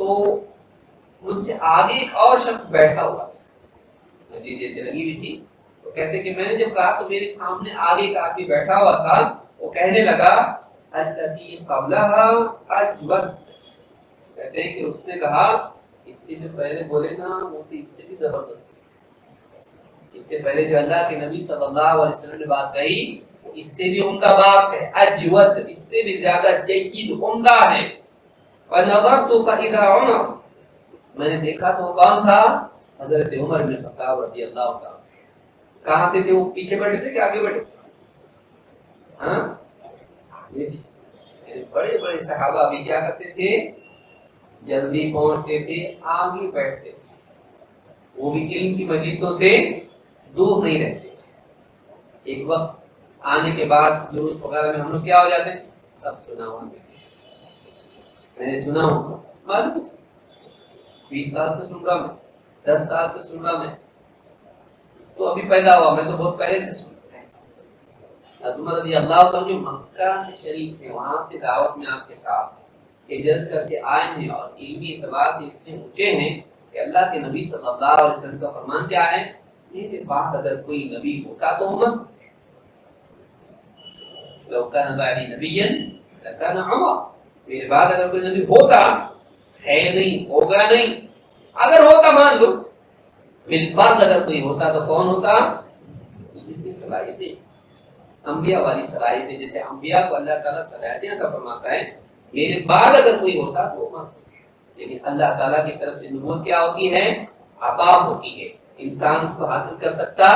A: تو مجھ سے آگے ایک اور شخص بیٹھا ہوا تھا، نتیجے سے لگی ہوئی تھی، تو کہتے کہ میں نے جب کہا تو میرے سامنے آگے ایک آدمی بیٹھا ہوا تھا، وہ کہنے لگا التی قبلہا اجود، کہتے ہیں کہ اس نے کہا اس سے جو پہلے بولے نا وہ تو اس سے بھی زبردست ہے، اس سے پہلے جو اللہ کے نبی صلی اللہ علیہ وسلم نے بات کہی وہ اس سے بھی عمدہ بات ہے، اجود، اس سے بھی زیادہ جید عمدہ ہے۔ فنظرت فاذا عمر، میں نے دیکھا تو وہ کون تھا؟ حضرت عمر بن خطاب رضی اللہ تعالیٰ۔ کہاں تھے وہ؟ پیچھے بیٹھے تھے کہ آگے بیٹھے تھے؟ ہاں بڑے بڑے صحابہ بھی کیا کرتے تھے؟ جلدی پہنچتے تھے، آگے بیٹھتے تھے، وہ بھی علم کی مجلسوں سے دور نہیں رہتے تھے۔ ایک وقت آنے کے بعد دروس وغیرہ میں ہم لوگ کیا ہو جاتے ہیں؟ سب سنا ہوا میں نے سنا ہوں، سب معلوم ہے، 20 سال سے سن رہا میں، 10 سال سے سن رہا میں، تو ابھی پیدا ہوا میں تو بہت پہلے سے سن رہا ہے۔ عمر رضی اللہ عنہ جو مکہ سے شریف تھے، وہاں سے دعوت میں آپ کے ساتھ ہجرت کر کے آئے ہیں اور علمی اعتبار سے اتنے اونچے ہیں کہ اللہ کے نبی صلی اللہ علیہ وسلم کا فرمان کیا ہے؟ میرے بعد اگر کوئی نبی ہوتا تو عمر، لو کان بعدی نبی لکان عمر، میرے بعد اگر کوئی نبی ہوتا، ہے نہیں، ہوگا نہیں، اگر ہوتا مان لو بالفرض اگر کوئی ہوتا تو کون ہوتا؟ اس میں کی صلاحیتیں، انبیاء والی صلاحیتیں، جیسے انبیاء کو اللہ تعالیٰ صلاحیتیں عطا فرماتا ہے، میرے بعد اگر کوئی ہوتا تو عمر، لیکن اللہ تعالیٰ کی طرف سے نبوت کیا ہوتی ہے؟ عطا ہوتی ہے، انسان اس کو حاصل کر سکتا،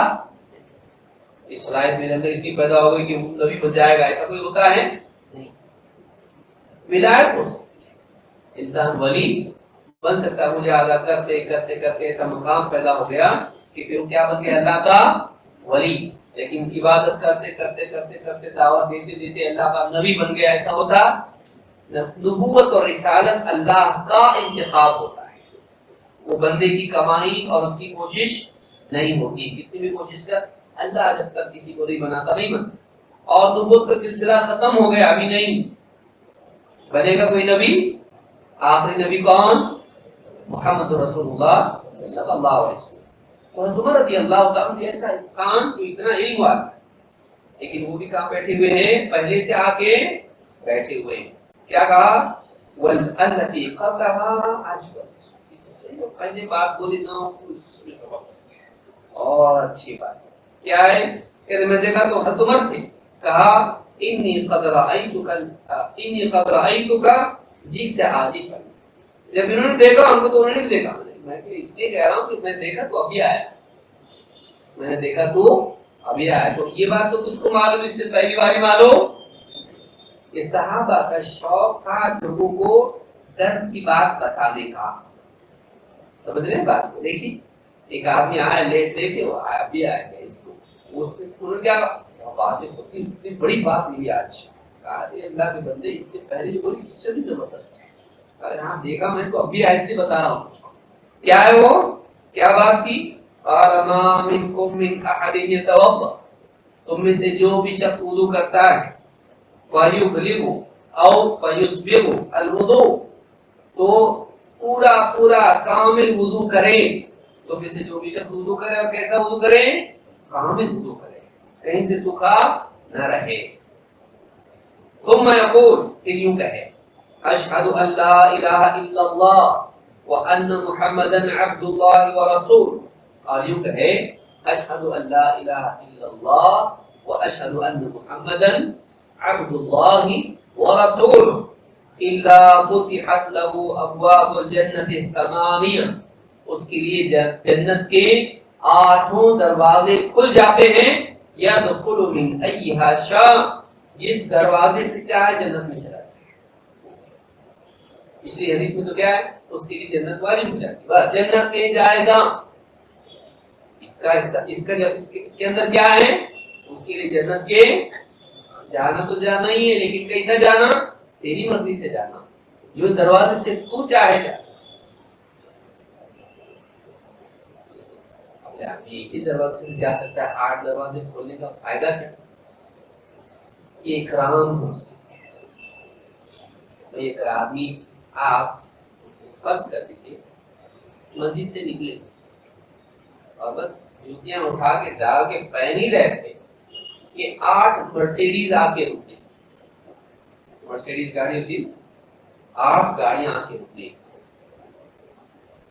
A: اس صلاحیت میرے اندر اتنی پیدا ہو گئی کہ وہ نبی بن جائے گا، ایسا کوئی ہوتا ہے؟ نہیں۔ ولایت ہو سکتی ہے، انسان ولی بن سکتا ہے، مجھے ادا کرتے کرتے کرتے ایسا مقام پیدا ہو گیا کہ پھر کیا بن گیا؟ اللہ کا ولی، لیکن عبادت کرتے کرتے کرتے کرتے دعوت دیتے دیتے اللہ کا نبی بن گیا، ایسا ہوتا؟ نبوت اور رسالت اللہ کا انتخاب ہوتا ہے، وہ بندے کی کمائی اور اس کی کوشش نہیں ہوتی، کتنی بھی کوشش کر اللہ جب تک کسی کو نہیں بناتا نہیں بنتا۔ اور نبوت کا سلسلہ ختم ہو گیا، ابھی نہیں بنے گا کوئی نبی، آخری نبی کون؟ محمد رسول اللہ صلی اللہ علیہ وسلم۔ تو حضرت عمر رضی اللہ تعالیٰ جیسا انسان جو اتنا علم والا ہے، لیکن وہ بھی کہاں بیٹھے ہوئے ہیں؟ پہلے سے آ کے بیٹھے ہوئے ہیں۔ کیا کہا؟ وَالَّتِي قَبْلَهَا أَجْوَدُ، اس سے جو پہلے بات بولی نہ ہو تو اس میں زبردست ہے اور اچھی بات کیا ہے؟ کہ میں دیکھا تو حضرت عمر تھے، کہا انی قد رأیتک جئت آنفا، جب انہوں نے دیکھا ان کو تو انہوں نے بھی دیکھا، میں اس لیے کہہ رہا ہوں کہ میں دیکھا تو ابھی آیا، میں نے دیکھا تو ابھی آیا۔ تو یہ بات تو تجھ کو معلوم، اس سے پہلی بار معلوم، یہ صحابہ کا شوق تھا لوگوں کو درس کی بات بتانے کا، سمجھ رہے ہیں بات کو؟ دیکھیے ایک آدمی آیا لیٹ دیکھے، وہ آیا بھی آیا گیا، اس کو اس نے انہوں نے کیا بات ہے، اتنی بڑی بات نہیں آج، کہا اللہ کے بندے اس سے پہلے جو بولی اس سے بھی زبردست ہے، کہا ہاں دیکھا میں تو ابھی آیا، اس لیے بتا رہا ہوں تجھ کو۔ کیا ہے وہ؟ کیا بات تھی؟ قال ما منکم من احد یتوضا، تم میں سے جو بھی شخص وضو کرتا ہے، فَيُبْلِغُ أَوْ فَيُسْبِغُ الْوُضُوء، تو پورا پورا کامل وضو کرے، تو میں سے جو بھی شخص وضو کرے، اور کیسا وضو کرے؟ کامل وضو کرے، کہیں سے سوکھا نہ رہے۔ ثم يقول، پھر یوں کہے اشہد ان لا الہ الا اللہ وان محمدا عبد اللہ ورسول، اور یوں کہے اشہد ان لا الہ الا اللہ واشہد ان محمدا عبد اللہ ورسول الا فتحت له ابواب الجنت الثمانیہ، اس کے لیے جنت کے 8 دروازے کھل جاتے ہیں، یدخل من ایہا شاء، جس دروازے سے چاہے جنت میں چلا جائے۔ اس لیے حدیث میں تو کیا ہے؟ اس کے لیے جنت واجب ہو جاتی ہے، بس جنت میں جائے گا، اس کے اندر کیا ہے؟ اس کے لیے جنت کے جانا تو جانا ہی ہے، لیکن کیسا جانا؟ تیری مرضی سے جانا، جو دروازے سے تو چاہے جا۔ ایک ہی دروازے سے جا سکتا ہے، 8 دروازے کھولنے کا فائدہ کیا؟ یہ اکرام ہو سکتا ہے۔ ایک آدمی آپ فرض کر دیجیے مسجد سے نکلے اور بس جوتیاں اٹھا کے ڈال کے پہن ہی رہے تھے کہ 8 مرسیڈیز آ کے رک گئی. مرسیڈیز گاڑی ہوتی 8 گاڑیاں آ کے رک گئی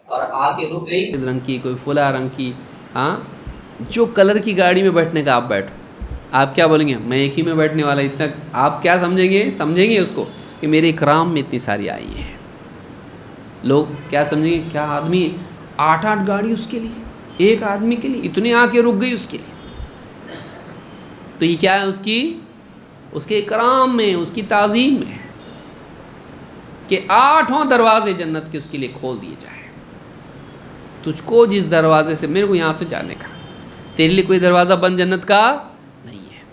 A: اور آ کے رک گئی رنگ کی کوئی فلا رنگ کی. ہاں جو کلر کی گاڑی میں بیٹھنے کا آپ بیٹھو, آپ کیا بولیں گے میں ایک ہی میں بیٹھنے والا اتنا, آپ کیا سمجھیں گے اس کو کہ میرے اکرام میں اتنی ساری آئی ہیں. لوگ کیا سمجھیں گے, کیا آدمی 8 گاڑی اس کے لیے, ایک آدمی کے لیے اتنی آ کے رک گئی اس کے لیے. تو یہ کیا ہے اس کے اکرام میں, اس کی تعظیم میں کہ 8 دروازے جنت کے اس کے لیے کھول دیے جائیں. تجھ کو جس دروازے سے, میرے کو یہاں سے جانے کا, تیرے لیے کوئی دروازہ بند جنت کا نہیں ہے,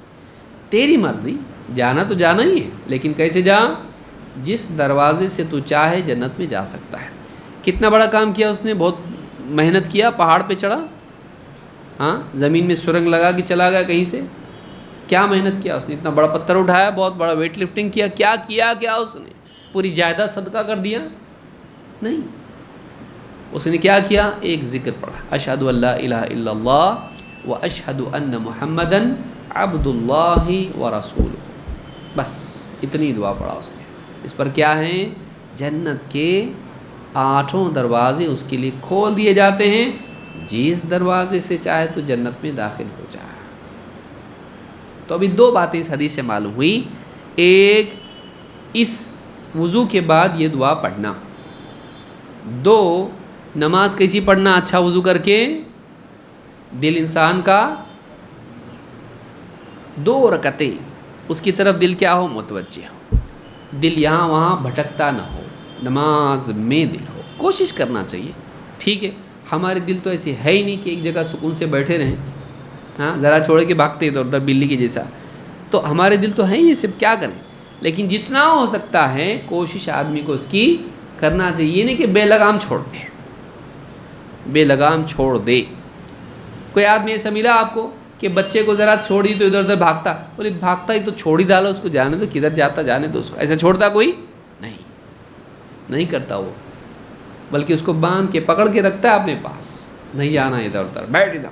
A: تیری مرضی, جانا تو جانا ہی ہے لیکن کیسے جا, جس دروازے سے تو چاہے جنت میں جا سکتا ہے. کتنا بڑا کام کیا اس نے, بہت محنت کیا, پہاڑ پہ چڑھا, ہاں زمین میں سرنگ لگا کے چلا گیا کہیں سے, کیا محنت کیا اس نے, اتنا بڑا پتھر اٹھایا, بہت بڑا ویٹ لفٹنگ کیا اس نے, پوری جائیداد صدقہ کر دیا نہیں. اس نے کیا کیا, ایک ذکر پڑھا, اشہد ان لا الہ الا اللہ و اشہد ان محمدن عبد اللہ و رسول, بس اتنی دعا پڑھا اس نے. اس پر کیا ہیں, جنت کے 8 دروازے اس کے لیے کھول دیے جاتے ہیں, جس دروازے سے چاہے تو جنت میں داخل ہو جائے. تو ابھی 2 باتیں اس حدیث سے معلوم ہوئی. ایک, اس وضو کے بعد یہ دعا پڑھنا. 2, نماز کیسی پڑھنا, اچھا وضو کر کے, دل انسان کا 2 رکعتیں اس کی طرف دل کیا ہو, متوجہ ہو, دل یہاں وہاں بھٹکتا نہ ہو, نماز میں دل ہو. کوشش کرنا چاہیے, ٹھیک ہے. ہمارے دل تو ایسے ہے ہی نہیں کہ ایک جگہ سکون سے بیٹھے رہیں, ہاں ذرا چھوڑ کے بھاگتے ادھر ادھر بلی کے جیسا. تو ہمارے دل تو ہیں ہی, یہ سب کیا کریں, لیکن جتنا ہو سکتا ہے کوشش آدمی کو اس کی کرنا چاہیے. یہ نہیں کہ بے لگام چھوڑ دے, بے لگام چھوڑ دے. کوئی آدمی ایسا ملا آپ کو کہ بچے کو ذرا چھوڑی تو ادھر ادھر بھاگتا, بولے بھاگتا ہی تو چھوڑ ہی ڈالو اس کو, جانے تو کدھر جاتا جانے تو اس کو, ایسا چھوڑتا کوئی نہیں کرتا وہ, بلکہ اس کو باندھ کے پکڑ کے رکھتا ہے اپنے پاس, نہیں جانا ادھر ادھر, بیٹھ ادھر.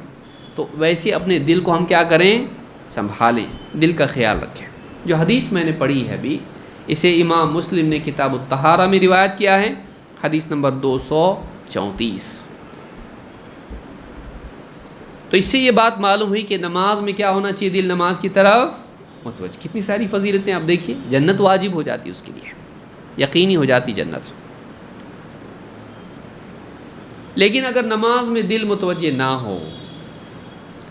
A: تو ویسے اپنے دل کو ہم کیا کریں, سنبھالیں, دل کا خیال رکھیں. جو حدیث میں نے پڑھی ہے ابھی, اسے امام مسلم نے کتاب الطہارہ میں روایت کیا ہے, حدیث نمبر 234. تو اس سے یہ بات معلوم ہوئی کہ نماز میں کیا ہونا چاہیے, دل نماز کی طرف متوجہ. کتنی ساری فضیلتیں آپ دیکھیے, جنت واجب ہو جاتی اس کے لیے, یقینی ہو جاتی جنت. لیکن اگر نماز میں دل متوجہ نہ ہو,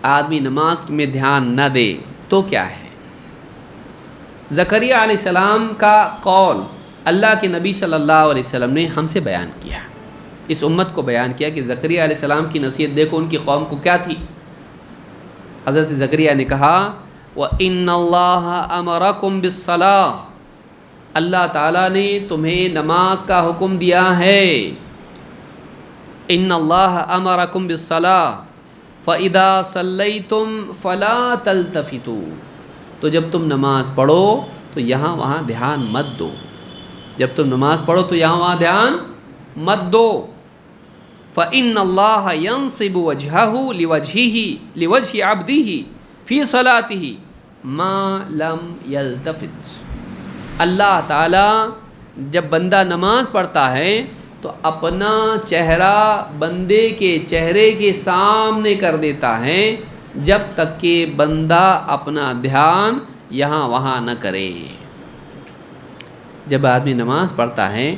A: آدمی نماز میں دھیان نہ دے, تو کیا ہے. زکریا علیہ السلام کا قول اللہ کے نبی صلی اللہ علیہ وسلم نے ہم سے بیان کیا, اس امت کو بیان کیا کہ زکریا علیہ السلام کی نصیحت دیکھو ان کی قوم کو کیا تھی. حضرت زکریا نے کہا, وَإِنَّ اللَّهَ أَمَرَكُمْ بِالصَّلَاةِ, اللہ تعالیٰ نے تمہیں نماز کا حکم دیا ہے. إِنَّ اللَّهَ أَمَرَكُمْ بِالصَّلَاةِ فَإِذَا صَلَّيْتُمْ فَلَا تَلْتَفِتُوا, تو جب تم نماز پڑھو تو یہاں وہاں دھیان مت دو, جب تم نماز پڑھو تو یہاں وہاں دھیان مت دو. فَإِنَّ اللَّهَ يَنصِبُ وَجْهَهُ لِوَجْهِ عَبْدِهِ فِي صَلَاتِهِ مَا لَمْ يَلْتَفِتْ. اللہ تعالیٰ جب بندہ نماز پڑھتا ہے تو اپنا چہرہ بندے کے چہرے کے سامنے کر دیتا ہے, جب تک کہ بندہ اپنا دھیان یہاں وہاں نہ کرے. جب آدمی نماز پڑھتا ہے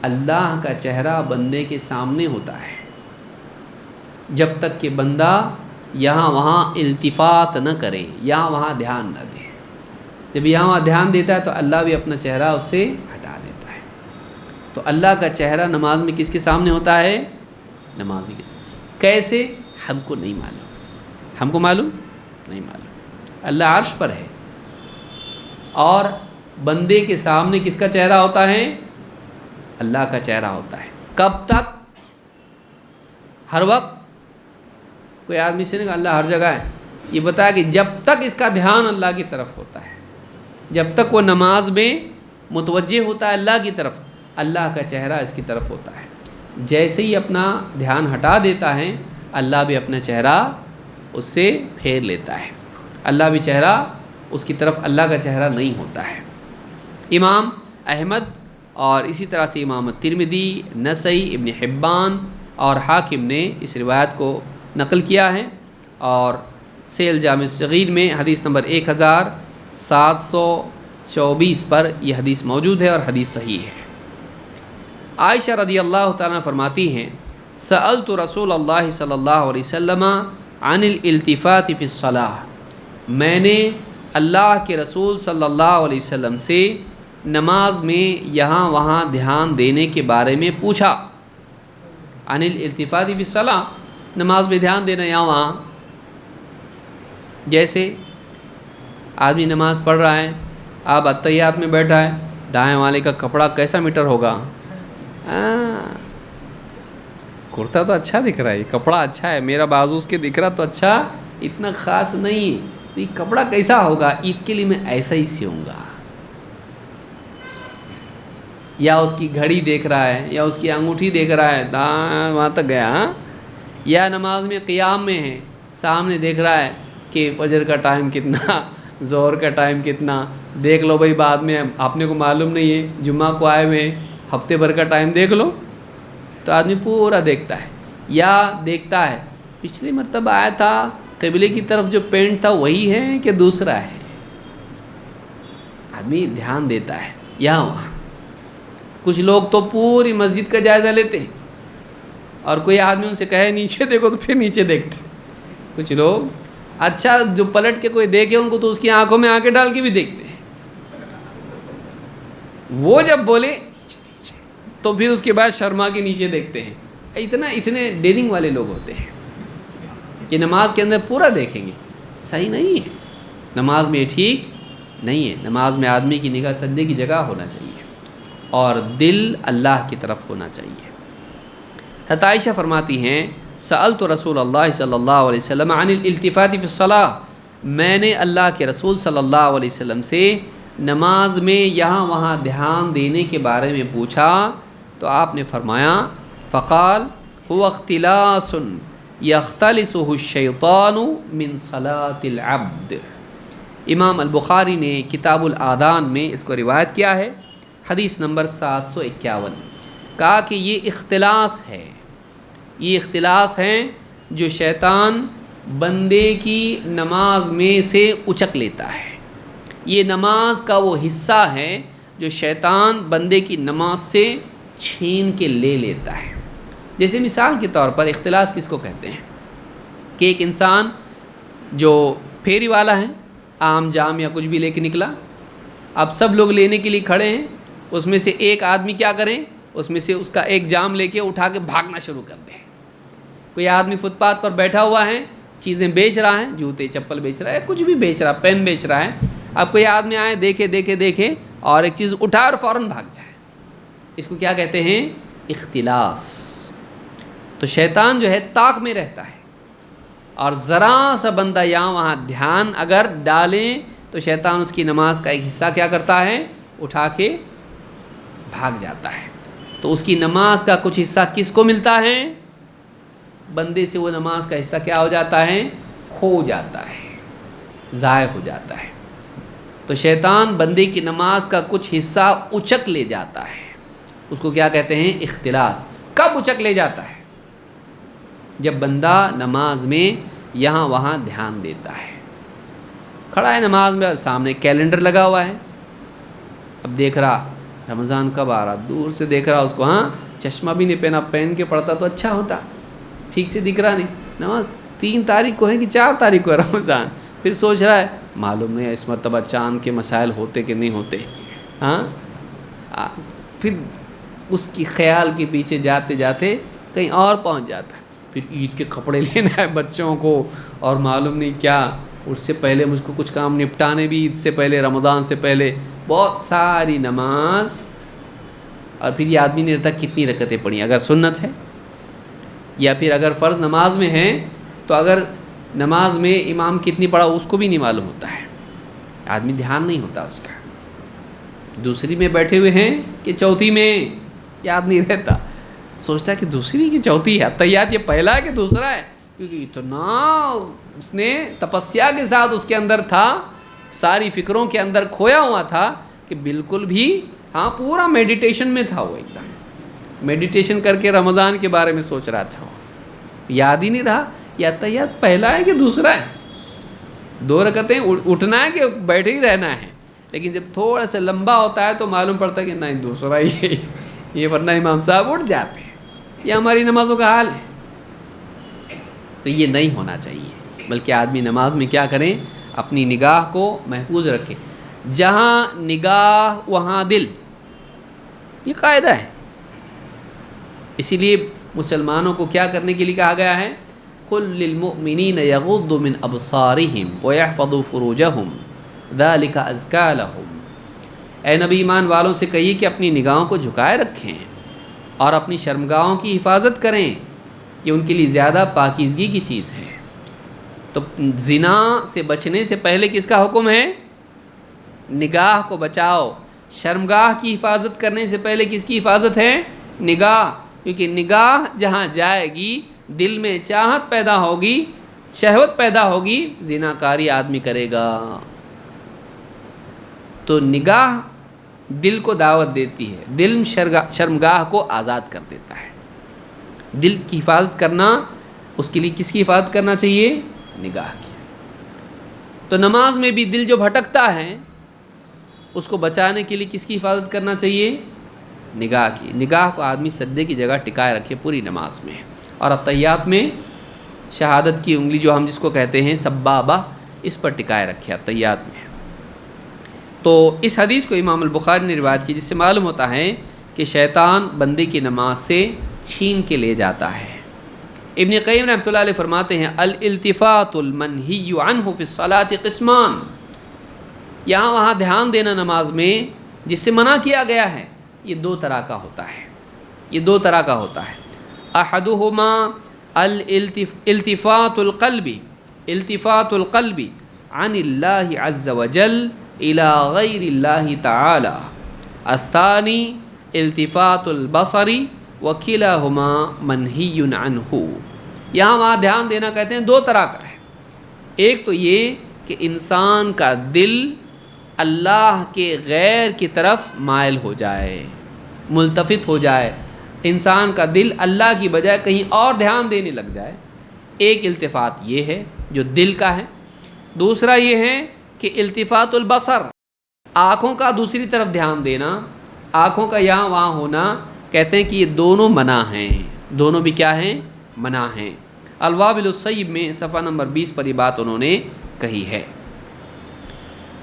A: اللہ کا چہرہ بندے کے سامنے ہوتا ہے, جب تک کہ بندہ یہاں وہاں التفات نہ کرے, یہاں وہاں دھیان نہ دے. جب یہاں وہاں دھیان دیتا ہے تو اللہ بھی اپنا چہرہ اس سے ہٹا دیتا ہے. تو اللہ کا چہرہ نماز میں کس کے سامنے ہوتا ہے, نمازی کے سامنے. کیسے, ہم کو نہیں معلوم, ہم کو معلوم نہیں معلوم. اللہ عرش پر ہے اور بندے کے سامنے کس کا چہرہ ہوتا ہے, اللہ کا چہرہ ہوتا ہے. کب تک, ہر وقت. کوئی آدمی سے نہیں کہا اللہ ہر جگہ ہے, یہ بتایا کہ جب تک اس کا دھیان اللہ کی طرف ہوتا ہے, جب تک وہ نماز میں متوجہ ہوتا ہے اللہ کی طرف, اللہ کا چہرہ اس کی طرف ہوتا ہے. جیسے ہی اپنا دھیان ہٹا دیتا ہے اللہ بھی اپنا چہرہ اس سے پھیر لیتا ہے. اللہ بھی چہرہ اس کی طرف اللہ کا چہرہ نہیں ہوتا ہے. امام احمد اور اسی طرح سے امام ترمذی، نسائی، ابن حبان اور حاکم نے اس روایت کو نقل کیا ہے، اور سیل جامع صغیر میں حدیث نمبر 1724 پر یہ حدیث موجود ہے اور حدیث صحیح ہے. عائشہ رضی اللہ تعالیٰ فرماتی ہیں سألت رسول اللہ صلی اللہ علیہ وسلم عن الالتفات فی الصلاۃ، میں نے اللہ کے رسول صلی اللہ علیہ وسلم سے نماز میں یہاں وہاں دھیان دینے کے بارے میں پوچھا. عن الالتفات فی الصلاۃ، نماز میں دھیان دینا یہاں وہاں. جیسے آدمی نماز پڑھ رہا ہے، آپ اتحیات میں بیٹھا ہے، دائیں والے کا کپڑا کیسا میٹر ہوگا؟ کرتا تو اچھا دکھ رہا ہے، کپڑا اچھا ہے، میرا بازو اس کے دکھ رہا تو اچھا، اتنا خاص نہیں ہے، تو یہ کپڑا کیسا ہوگا؟ عید کے لیے میں ایسا ہی سیوں گا. یا اس کی گھڑی دیکھ رہا ہے، یا اس کی انگوٹھی دیکھ رہا ہے، وہاں تک گیا. یا نماز میں قیام میں ہے، سامنے دیکھ رہا ہے کہ فجر کا ٹائم کتنا، ظہر کا ٹائم کتنا، دیکھ لو بھائی، بعد میں اپنے کو معلوم نہیں ہے، جمعہ کو آئے ہوئے ہفتے بھر کا ٹائم دیکھ لو. تو آدمی پورا دیکھتا ہے. یا دیکھتا ہے پچھلی مرتبہ آیا تھا قبلے کی طرف جو پینٹ تھا وہی ہے کہ دوسرا ہے. آدمی دھیان دیتا ہے یہاں وہاں. کچھ لوگ تو پوری مسجد کا جائزہ لیتے ہیں، اور کوئی آدمی ان سے کہے نیچے دیکھو تو پھر نیچے دیکھتے. کچھ لوگ اچھا جو پلٹ کے کوئی دیکھے ان کو تو اس کی آنکھوں میں آنکھیں ڈال کے بھی دیکھتے ہیں. وہ جب بولے نیچے نیچے تو پھر اس کے بعد شرما کے نیچے دیکھتے ہیں. اتنے ڈیرنگ والے لوگ ہوتے ہیں کہ نماز کے اندر پورا دیکھیں گے. صحیح نہیں ہے، نماز میں ٹھیک نہیں ہے. نماز میں آدمی کی نگاہ سجدے کی جگہ ہونا چاہیے اور دل اللہ کی طرف ہونا چاہیے. حضرت عائشہ فرماتی ہیں سألت رسول اللہ صلی اللہ علیہ وسلم عن الالتفات فی الصلاۃ، میں نے اللہ کے رسول صلی اللہ علیہ وسلم سے نماز میں یہاں وہاں دھیان دینے کے بارے میں پوچھا تو آپ نے فرمایا فقال هو اختلاس یختلسہ الشیطان من صلاۃ العبد. امام البخاری نے کتاب الآذان میں اس کو روایت کیا ہے، حدیث نمبر 751. کہا کہ یہ اختلاس ہے، یہ اختلاس ہیں جو شیطان بندے کی نماز میں سے اچک لیتا ہے. یہ نماز کا وہ حصہ ہے جو شیطان بندے کی نماز سے چھین کے لے لیتا ہے. جیسے مثال کے طور پر اختلاس کس کو کہتے ہیں کہ ایک انسان جو پھیری والا ہے، عام جام یا کچھ بھی لے کے نکلا، اب سب لوگ لینے کے لیے کھڑے ہیں، اس میں سے ایک آدمی کیا کریں، اس میں سے اس کا ایک جام لے کے اٹھا کے بھاگنا شروع کر دیں. کوئی آدمی فٹ پاتھ پر بیٹھا ہوا ہے، چیزیں بیچ رہا ہے، جوتے چپل بیچ رہا ہے، کچھ بھی بیچ رہا ہے، پین بیچ رہا ہے. اب کوئی آدمی آئے دیکھے اور ایک چیز اٹھا اور فوراً بھاگ جائے، اس کو کیا کہتے ہیں؟ اختلاس. تو شیطان جو ہے طاق میں رہتا ہے، اور ذرا سا بندہ یہاں وہاں دھیان اگر ڈالیں تو شیطان اس کی نماز کا ایک حصہ کیا کرتا ہے؟ اٹھا کے بھاگ جاتا ہے. تو اس کی نماز کا کچھ حصہ کس کو ملتا ہے؟ بندے سے وہ نماز کا حصہ کیا ہو جاتا ہے؟ کھو جاتا ہے، ضائع ہو جاتا ہے. تو شیطان بندے کی نماز کا کچھ حصہ اچک لے جاتا ہے، اس کو کیا کہتے ہیں؟ اختلاس. کب اچک لے جاتا ہے؟ جب بندہ نماز میں یہاں وہاں دھیان دیتا ہے. کھڑا ہے نماز میں، سامنے کیلنڈر لگا ہوا ہے، اب دیکھ رہا رمضان کب آ رہا، دور سے دیکھ رہا اس کو. ہاں چشمہ بھی نہیں پہنا، پہن کے پڑھتا تو اچھا ہوتا، ٹھیک سے دکھ رہا نہیں. نماز 3 تاریخ کو ہے کہ 4 تاریخ کو ہے رمضان. پھر سوچ رہا ہے معلوم نہیں اس مرتبہ چاند کے مسائل ہوتے کہ نہیں ہوتے. ہاں پھر اس کی خیال کے پیچھے جاتے جاتے کہیں اور پہنچ جاتا ہے. پھر عید کے کپڑے لینا ہے بچوں کو، اور معلوم نہیں کیا، اس سے پہلے مجھ کو کچھ کام نپٹانے بھی، عید سے پہلے، رمضان سے پہلے، بہت ساری نماز. اور پھر یہ آدمی نہیں رہتا کتنی رکعتیں پڑھی اگر سنت ہے، یا پھر اگر فرض نماز میں ہے تو اگر نماز میں امام کتنی پڑھا اس کو بھی نہیں معلوم ہوتا ہے. آدمی دھیان نہیں ہوتا اس کا، دوسری میں بیٹھے ہوئے ہیں کہ چوتھی میں، یاد نہیں رہتا. سوچتا ہے کہ دوسری کی چوتھی ہے، التحیات یہ پہلا ہے کہ دوسرا ہے، کیونکہ اتنا اس نے تپسیا کے ساتھ اس کے اندر تھا، ساری فکروں کے اندر کھویا ہوا تھا کہ بالکل بھی پورا میڈیٹیشن میں تھا، وہ ایک دم میڈیٹیشن کر کے رمضان کے بارے میں سوچ رہا تھا، یاد ہی نہیں رہا یہ التحیات پہلا ہے کہ دوسرا ہے، 2 رکعتیں اٹھنا ہے کہ بیٹھے ہی رہنا ہے، لیکن جب تھوڑا سا لمبا ہوتا ہے تو معلوم پڑتا ہے کہ نہیں دوسرا ہی ہے یہ، ورنہ امام صاحب اٹھ جاتے ہیں، یہ ہماری نمازوں کا حال ہے۔ تو یہ نہیں ہونا چاہیے، بلکہ آدمی نماز میں کیا کریں، اپنی نگاہ کو محفوظ رکھے، جہاں نگاہ وہاں دل، یہ قاعدہ ہے۔ اسی لیے مسلمانوں کو کیا کرنے کے لیے کہا گیا ہے، قُل لِّلْمُؤْمِنِينَ يَغُضُّوا مِنْ أَبْصَارِهِمْ وَيَحْفَظُوا فُرُوجَهُمْ ذَلِكَ أَزْكَىٰ لَهُمْ، اے نبی ایمان والوں سے کہیے کہ اپنی نگاہوں کو جھکائے رکھیں اور اپنی شرمگاہوں کی حفاظت کریں، یہ ان کے لیے زیادہ پاکیزگی کی چیز ہے۔ تو زنا سے بچنے سے پہلے کس کا حکم ہے، نگاہ کو بچاؤ، شرمگاہ کی حفاظت کرنے سے پہلے کس کی حفاظت ہے، نگاہ، کیونکہ نگاہ جہاں جائے گی دل میں چاہت پیدا ہوگی، شہوت پیدا ہوگی، زناکاری آدمی کرے گا۔ تو نگاہ دل کو دعوت دیتی ہے، دل شرمگاہ کو آزاد کر دیتا ہے۔ دل کی حفاظت کرنا، اس کے لیے کس کی حفاظت کرنا چاہیے، نگاہ کی۔ تو نماز میں بھی دل جو بھٹکتا ہے اس کو بچانے کے لیے کس کی حفاظت کرنا چاہیے، نگاہ کی۔ نگاہ کو آدمی سجدے کی جگہ ٹکائے رکھے پوری نماز میں، اور التحیات میں شہادت کی انگلی جو ہم جس کو کہتے ہیں سبابہ، اس پر ٹکائے رکھے التحیات میں۔ تو اس حدیث کو امام البخاری نے روایت کی، جس سے معلوم ہوتا ہے کہ شیطان بندے کی نماز سے چھین کے لے جاتا ہے۔ ابن قیم رحمۃ اللہ علیہ فرماتے ہیں الالتفات المنہی عنہ فی الصلاۃ قسمان، یہاں وہاں دھیان دینا نماز میں جس سے منع کیا گیا ہے، یہ 2 طرح کا ہوتا ہے، یہ 2 طرح کا ہوتا ہے۔ احدہما التفات القلب، التفات القلب عن اللہ عز وجل الى غیر اللہ تعالی، الثانی التفات البصر وکلاہما منہی عنہ۔ یہاں وہاں دھیان دینا کہتے ہیں 2 طرح کا ہے، ایک تو یہ کہ انسان کا دل اللہ کے غیر کی طرف مائل ہو جائے، ملتفت ہو جائے، انسان کا دل اللہ کی بجائے کہیں اور دھیان دینے لگ جائے، ایک التفات یہ ہے جو دل کا ہے۔ دوسرا یہ ہے کہ التفات البصر، آنکھوں کا دوسری طرف دھیان دینا، آنکھوں کا یہاں وہاں ہونا، کہتے ہیں کہ یہ دونوں منع ہیں، دونوں بھی کیا ہیں، منع ہیں۔ الوابل الصیب میں صفحہ نمبر 20 پر یہ بات انہوں نے کہی ہے۔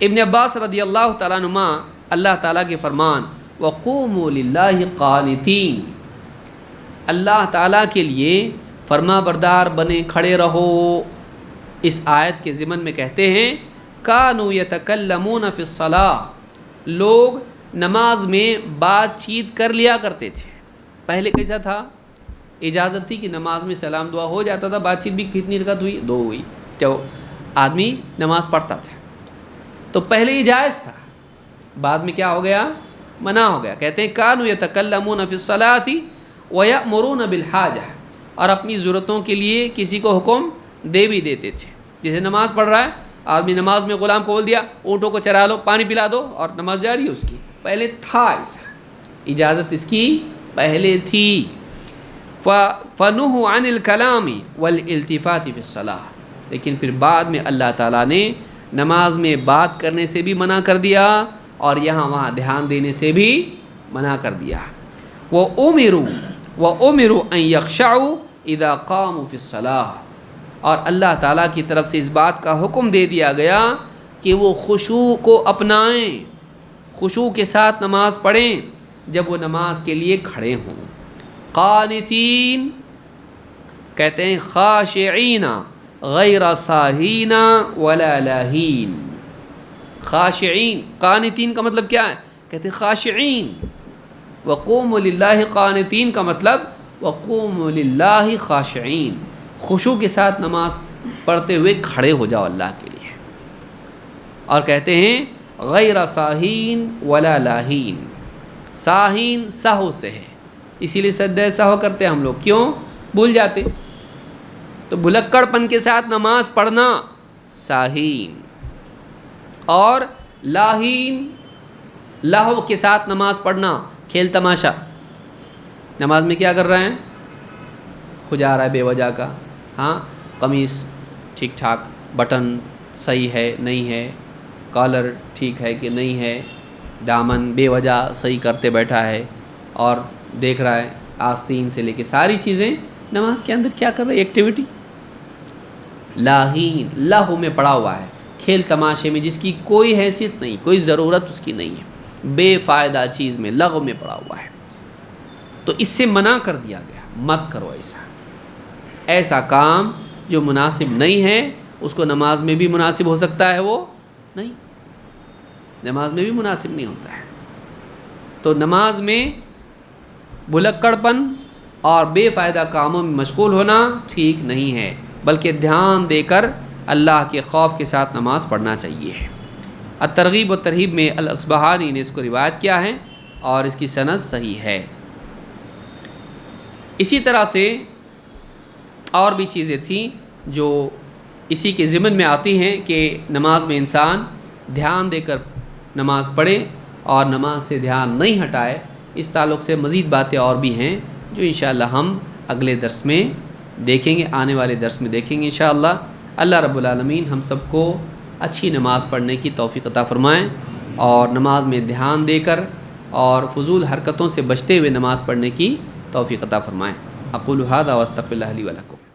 A: ابن عباس رضی اللہ تعالیٰ عنہما، اللہ تعالیٰ کے فرمان وَقُومُوا لِلَّهِ قَانِتِينَ، اللہ تعالیٰ کے لیے فرما بردار بنے کھڑے رہو، اس آیت کے ضمن میں کہتے ہیں كَانُوا يَتَكَلَّمُونَ فِي الصَّلَاةِ، لوگ نماز میں بات چیت کر لیا کرتے تھے۔ پہلے کیسا تھا، اجازت تھی کہ نماز میں سلام دعا ہو جاتا تھا، بات چیت بھی کتنی رکعت ہوئی، 2 ہوئی، جو آدمی نماز پڑھتا تھا، تو پہلے یہ جائز تھا، بعد میں کیا ہو گیا، منع ہو گیا۔ کہتے ہیں كَانُوا يَتَكَلَّمُونَ فِي الصَّلَاةِ وَيَأْمُرُونَ بِالْحَاجَةِ، اور اپنی ضرورتوں کے لیے کسی کو حکم دے بھی دیتے تھے، جیسے نماز پڑھ رہا ہے آدمی، نماز میں غلام کو بول دیا اونٹوں کو چرا لو، پانی پلا دو، اور نماز جاری ہے اس کی، پہلے تھا ایسا، اجازت اس کی پہلے تھی۔ فَنُهُوا عَنِ الْكَلَامِ وَالْإِلْتِفَاتِ فِي الصَّلَاةِ، لیکن پھر بعد میں اللہ تعالیٰ نے نماز میں بات کرنے سے بھی منع کر دیا، اور یہاں وہاں دھیان دینے سے بھی منع کر دیا۔ وَأُمِرُوا أَن يَخْشَعُوا إِذَا قَامُوا فِي الصَّلَاةِ، اور اللہ تعالیٰ کی طرف سے اس بات کا حکم دے دیا گیا کہ وہ خشوع کو اپنائیں، خشوع کے ساتھ نماز پڑھیں جب وہ نماز کے لیے کھڑے ہوں۔ قانتین کہتے ہیں خاشعین غیر ساہین ولا لاہین، خاشعین، قانتین کا مطلب کیا ہے، کہتے ہیں خاشعین۔ وقوموا للہ قانتین کا مطلب وقوموا للہ خاشعین، خشوع کے ساتھ نماز پڑھتے ہوئے کھڑے ہو جاؤ اللہ کے لیے۔ اور کہتے ہیں غیر ساہین ولا لاہین، ساہین سہو سے ہے، اسی لیے سجدہ سہو کرتے ہم لوگ، کیوں بھول جاتے. تو بھلکڑ پن کے ساتھ نماز پڑھنا ساہین، اور لاہین لہو کے ساتھ نماز پڑھنا کھیل تماشا. نماز میں کیا کر رہے ہیں؟ کھجا رہا ہے بے وجہ کا، ہاں قمیص ٹھیک ٹھاک، بٹن صحیح ہے نہیں ہے، کالر ٹھیک ہے کہ نہیں ہے، دامن بے وجہ صحیح کرتے بیٹھا ہے، اور دیکھ رہا ہے آستین سے لے کے ساری چیزیں نماز کے اندر کیا کر رہے ایکٹیویٹی. لاہین لہو میں پڑا ہوا ہے، کھیل تماشے میں جس کی کوئی حیثیت نہیں، کوئی ضرورت اس کی نہیں ہے، بے فائدہ چیز میں لغو میں پڑا ہوا ہے. تو اس سے منع کر دیا گیا، مت کرو ایسا کام جو مناسب نہیں ہے. اس کو نماز میں بھی مناسب ہو سکتا ہے، وہ نہیں، نماز میں بھی مناسب نہیں ہوتا ہے. تو نماز میں بھلکڑ پن اور بے فائدہ کاموں میں مشغول ہونا ٹھیک نہیں ہے، بلکہ دھیان دے کر اللہ کے خوف کے ساتھ نماز پڑھنا چاہیے. الترغیب و ترہیب میں الاصبہانی نے اس کو روایت کیا ہے اور اس کی سند صحیح ہے. اسی طرح سے اور بھی چیزیں تھیں جو اسی کے ضمن میں آتی ہیں کہ نماز میں انسان دھیان دے کر نماز پڑھے اور نماز سے دھیان نہیں ہٹائے. اس تعلق سے مزید باتیں اور بھی ہیں جو انشاءاللہ ہم اگلے درس میں دیکھیں گے، آنے والے درس میں دیکھیں گے انشاءاللہ. اللہ رب العالمین ہم سب کو اچھی نماز پڑھنے کی توفیق عطا فرمائیں، اور نماز میں دھیان دے کر اور فضول حرکتوں سے بچتے ہوئے نماز پڑھنے کی توفیق عطا فرمائیں. اقول ھذا واستغفر اللہ لی ولکم.